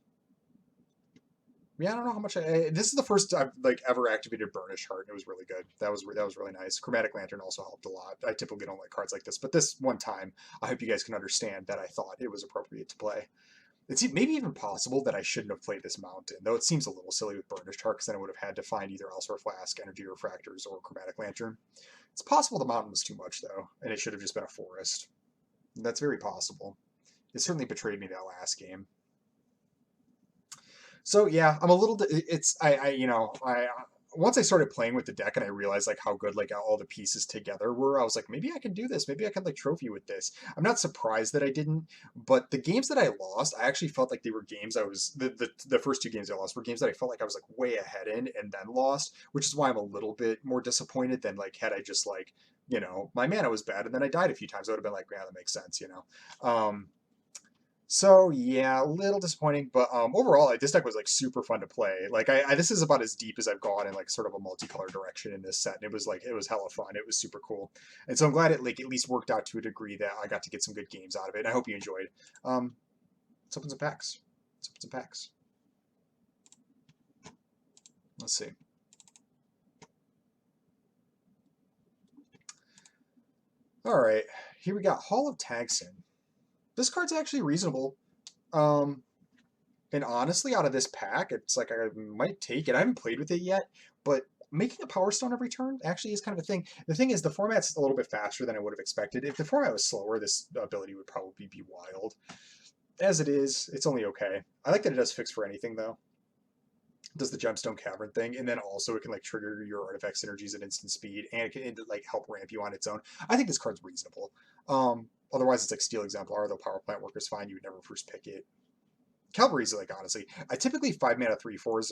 Yeah, I don't know how much this is the first I've like ever activated Burnished Heart, and it was really good. That was really nice. Chromatic Lantern also helped a lot. I typically don't like cards like this, but this one time, I hope you guys can understand that I thought it was appropriate to play. It's maybe even possible that I shouldn't have played this mountain, though it seems a little silly with Burnished Heart, because then I would have had to find either Elsewhere Flask, Energy Refractors, or Chromatic Lantern. It's possible the mountain was too much, though, and it should have just been a forest. That's very possible. It certainly betrayed me that last game. So yeah, I'm a little. It's I once I started playing with the deck and I realized like how good like all the pieces together were, I was like, maybe I can do this. Maybe I can like trophy with this. I'm not surprised that I didn't, but the games that I lost, I actually felt like they were games I was the first two games I lost were games that I felt like I was like way ahead in and then lost, which is why I'm a little bit more disappointed than like had I just like my mana was bad and then I died a few times. I would have been like, yeah, that makes sense. So yeah, a little disappointing, but overall, like, this deck was like super fun to play. Like this is about as deep as I've gone in like sort of a multicolor direction in this set, and it was hella fun. It was super cool, and so I'm glad it like at least worked out to a degree that I got to get some good games out of it. And I hope you enjoyed. Let's open some packs. Let's open some packs. Let's see. All right, here we got Hall of Tagsin. This card's actually reasonable. Um, And honestly, out of this pack, it's like I might take it. I haven't played with it yet, but making a Power Stone every turn actually is kind of a thing. The thing is, the format's a little bit faster than I would have expected. If the format was slower, this ability would probably be wild. As it is, it's only okay. I like that it does fix for anything, though. It does the Gemstone Cavern thing, and then also it can like trigger your artifact synergies at instant speed, and it can like help ramp you on its own. I think this card's reasonable. Otherwise, it's like Steel Exemplar, though Power Plant Worker's fine. You would never first pick it. Cavalry's like honestly, I typically 5 mana 3/4s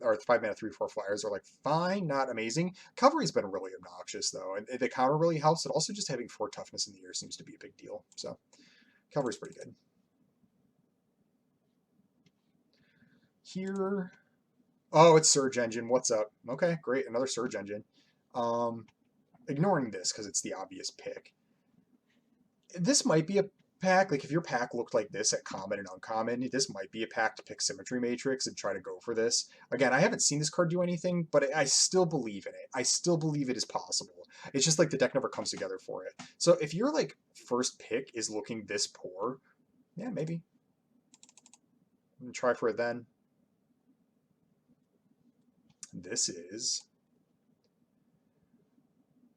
or 5 mana 3/4 flyers are like fine, not amazing. Cavalry's been really obnoxious though, and the counter really helps. And also just having 4 toughness in the air seems to be a big deal. So Cavalry's pretty good. Here, oh, it's Surge Engine. What's up? Okay, great, another Surge Engine. Um, Ignoring this because it's the obvious pick. This might be a pack. Like if your pack looked like this at common and uncommon, this might be a pack to pick Symmetry Matrix and try to go for this. Again, I haven't seen this card do anything, but I still believe in it. I still believe it is possible. It's just like the deck never comes together for it. So if your like first pick is looking this poor, yeah, maybe. Try for it then. This is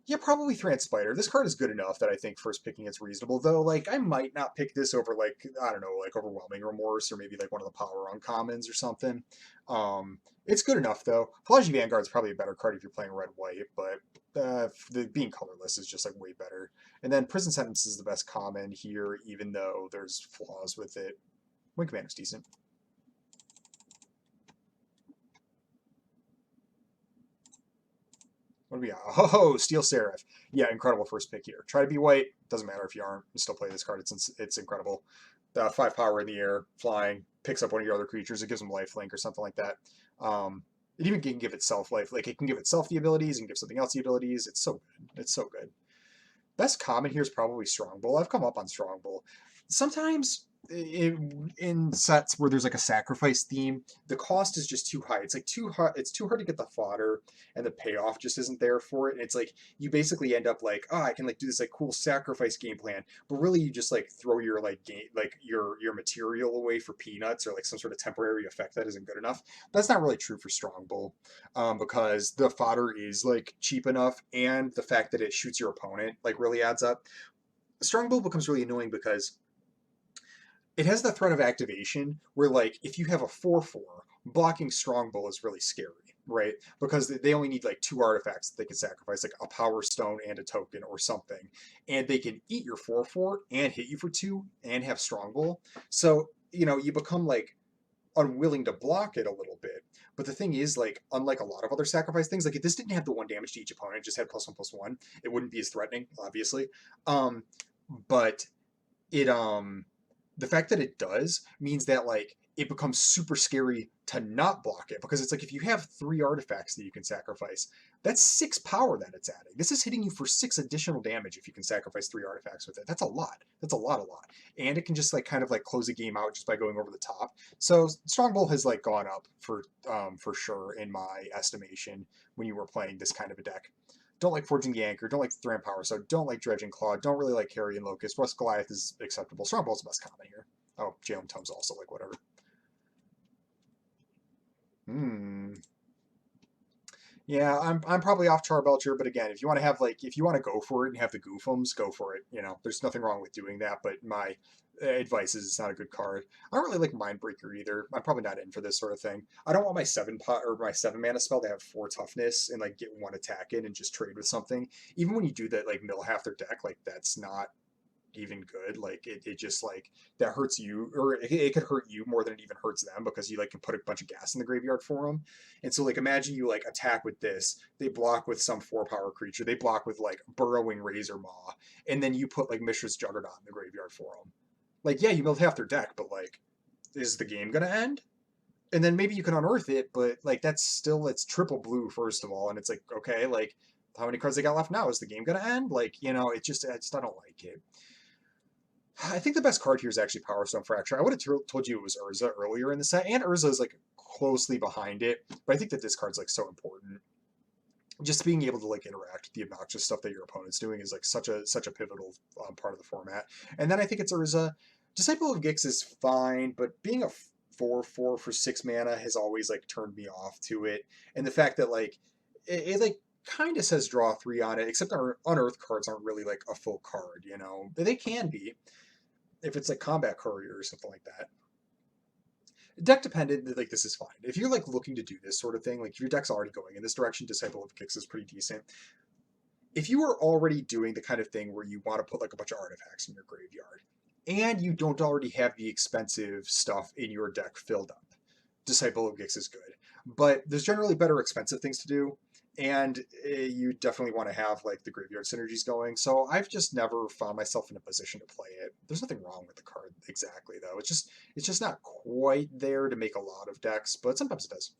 yeah, probably Transpider. This card is good enough that I think first picking it's reasonable. Though, like, I might not pick this over like I don't know, like Overwhelming Remorse or maybe like one of the Power Uncommons or something. It's good enough though. Pelagie Vanguard's probably a better card if you're playing red white, but the being colorless is just like way better. And then Prison Sentence is the best common here, even though there's flaws with it. Wing Commander's decent. What do we got? Oh, Steel Seraph. Yeah, incredible first pick here. Try to be white. Doesn't matter if you aren't. You still play this card. It's incredible. 5 power in the air, flying, picks up one of your other creatures. It gives them lifelink or something like that. It even can give itself life. Like it can give itself the abilities and give something else the abilities. It's so good. It's so good. Best common here is probably Strongbow. I've come up on Strongbow. Sometimes in sets where there's like a sacrifice theme, the cost is just too high. It's like too hard. It's too hard to get the fodder, and the payoff just isn't there for it. And it's like you basically end up like, oh, I can like do this like cool sacrifice game plan, but really you just like throw your like game like your material away for peanuts or like some sort of temporary effect that isn't good enough. That's not really true for Strongbow, because the fodder is like cheap enough, and the fact that it shoots your opponent like really adds up. Strongbow becomes really annoying because it has the threat of activation where like if you have a 4/4, blocking Strongbow is really scary, right? Because they only need like 2 artifacts that they can sacrifice, like a Power Stone and a token or something, and they can eat your 4/4 and hit you for 2 and have Strongbow. So you become like unwilling to block it a little bit. But the thing is, like, unlike a lot of other sacrifice things, like if this didn't have the 1 damage to each opponent, it just had +1/+1, it wouldn't be as threatening, obviously. But it the fact that it does means that like it becomes super scary to not block it, because it's like if you have 3 artifacts that you can sacrifice, that's 6 power that it's adding. This is hitting you for 6 additional damage if you can sacrifice 3 artifacts with it. That's a lot. That's a lot, a lot. And it can just like kind of like close a game out just by going over the top. So Strongbow has like gone up for sure in my estimation when you were playing this kind of a deck. Don't like Forging the Anchor, don't like Thram Power, so don't like Dredging Claw, don't really like Carrion Locust. Rust Goliath is acceptable. Strongbow's the best common here. Oh, Jalen Tome's also like whatever. Yeah, I'm probably off Charbelcher, but again, if you want to have like if you want to go for it and have the Goofums, go for it. You know, there's nothing wrong with doing that. But my advice is it's not a good card. I don't really like Mindbreaker either. I'm probably not in for this sort of thing. I don't want my 7 pot or my 7 mana spell to have 4 toughness and like get 1 attack in and just trade with something. Even when you do that, like mill half their deck, like that's not even good. Like it just like that hurts you, or it could hurt you more than it even hurts them, because you like can put a bunch of gas in the graveyard for them. And so like imagine you like attack with this, they block with some 4 power creature, they block with like burrowing razor maw, and then you put like Mishra's Juggernaut in the graveyard for them. Like yeah, you build half their deck, but like is the game gonna end? And then maybe you can unearth it, but like that's still, it's triple blue first of all, and it's like okay, like how many cards they got left now? Is the game gonna end? Like you know, I just I don't like it. I think the best card here is actually Power Stone Fracture. I would have told you it was Urza earlier in the set, and Urza is like closely behind it, but I think that this card's like so important. Just being able to like interact with the obnoxious stuff that your opponent's doing is like such a pivotal part of the format. And then I think it's Urza. Disciple of Gix is fine, but being a 4/4 for 6 mana has always like turned me off to it. And the fact that like it like kind of says draw 3 on it, except our unearthed cards aren't really like a full card, you know. They can be if it's like Combat Courier or something like that. Deck dependent, like this is fine. If you're like looking to do this sort of thing, like if your deck's already going in this direction, Disciple of Kix is pretty decent. If you are already doing the kind of thing where you want to put like a bunch of artifacts in your graveyard, and you don't already have the expensive stuff in your deck filled up, Disciple of Gix is good. But there's generally better expensive things to do, and you definitely want to have like the graveyard synergies going. So I've just never found myself in a position to play it. There's nothing wrong with the card exactly though. It's just not quite there to make a lot of decks, but sometimes it does.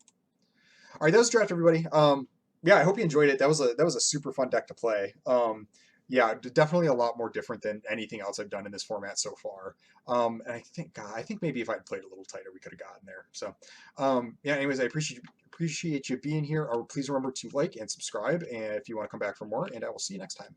All right, that was draft, everybody. Yeah, I hope you enjoyed it. That was a super fun deck to play. Yeah, definitely a lot more different than anything else I've done in this format so far. And I think, God, I think maybe if I'd played a little tighter, we could have gotten there. So, yeah. Anyways, I appreciate you being here. Please remember to like and subscribe, and if you want to come back for more. And I will see you next time.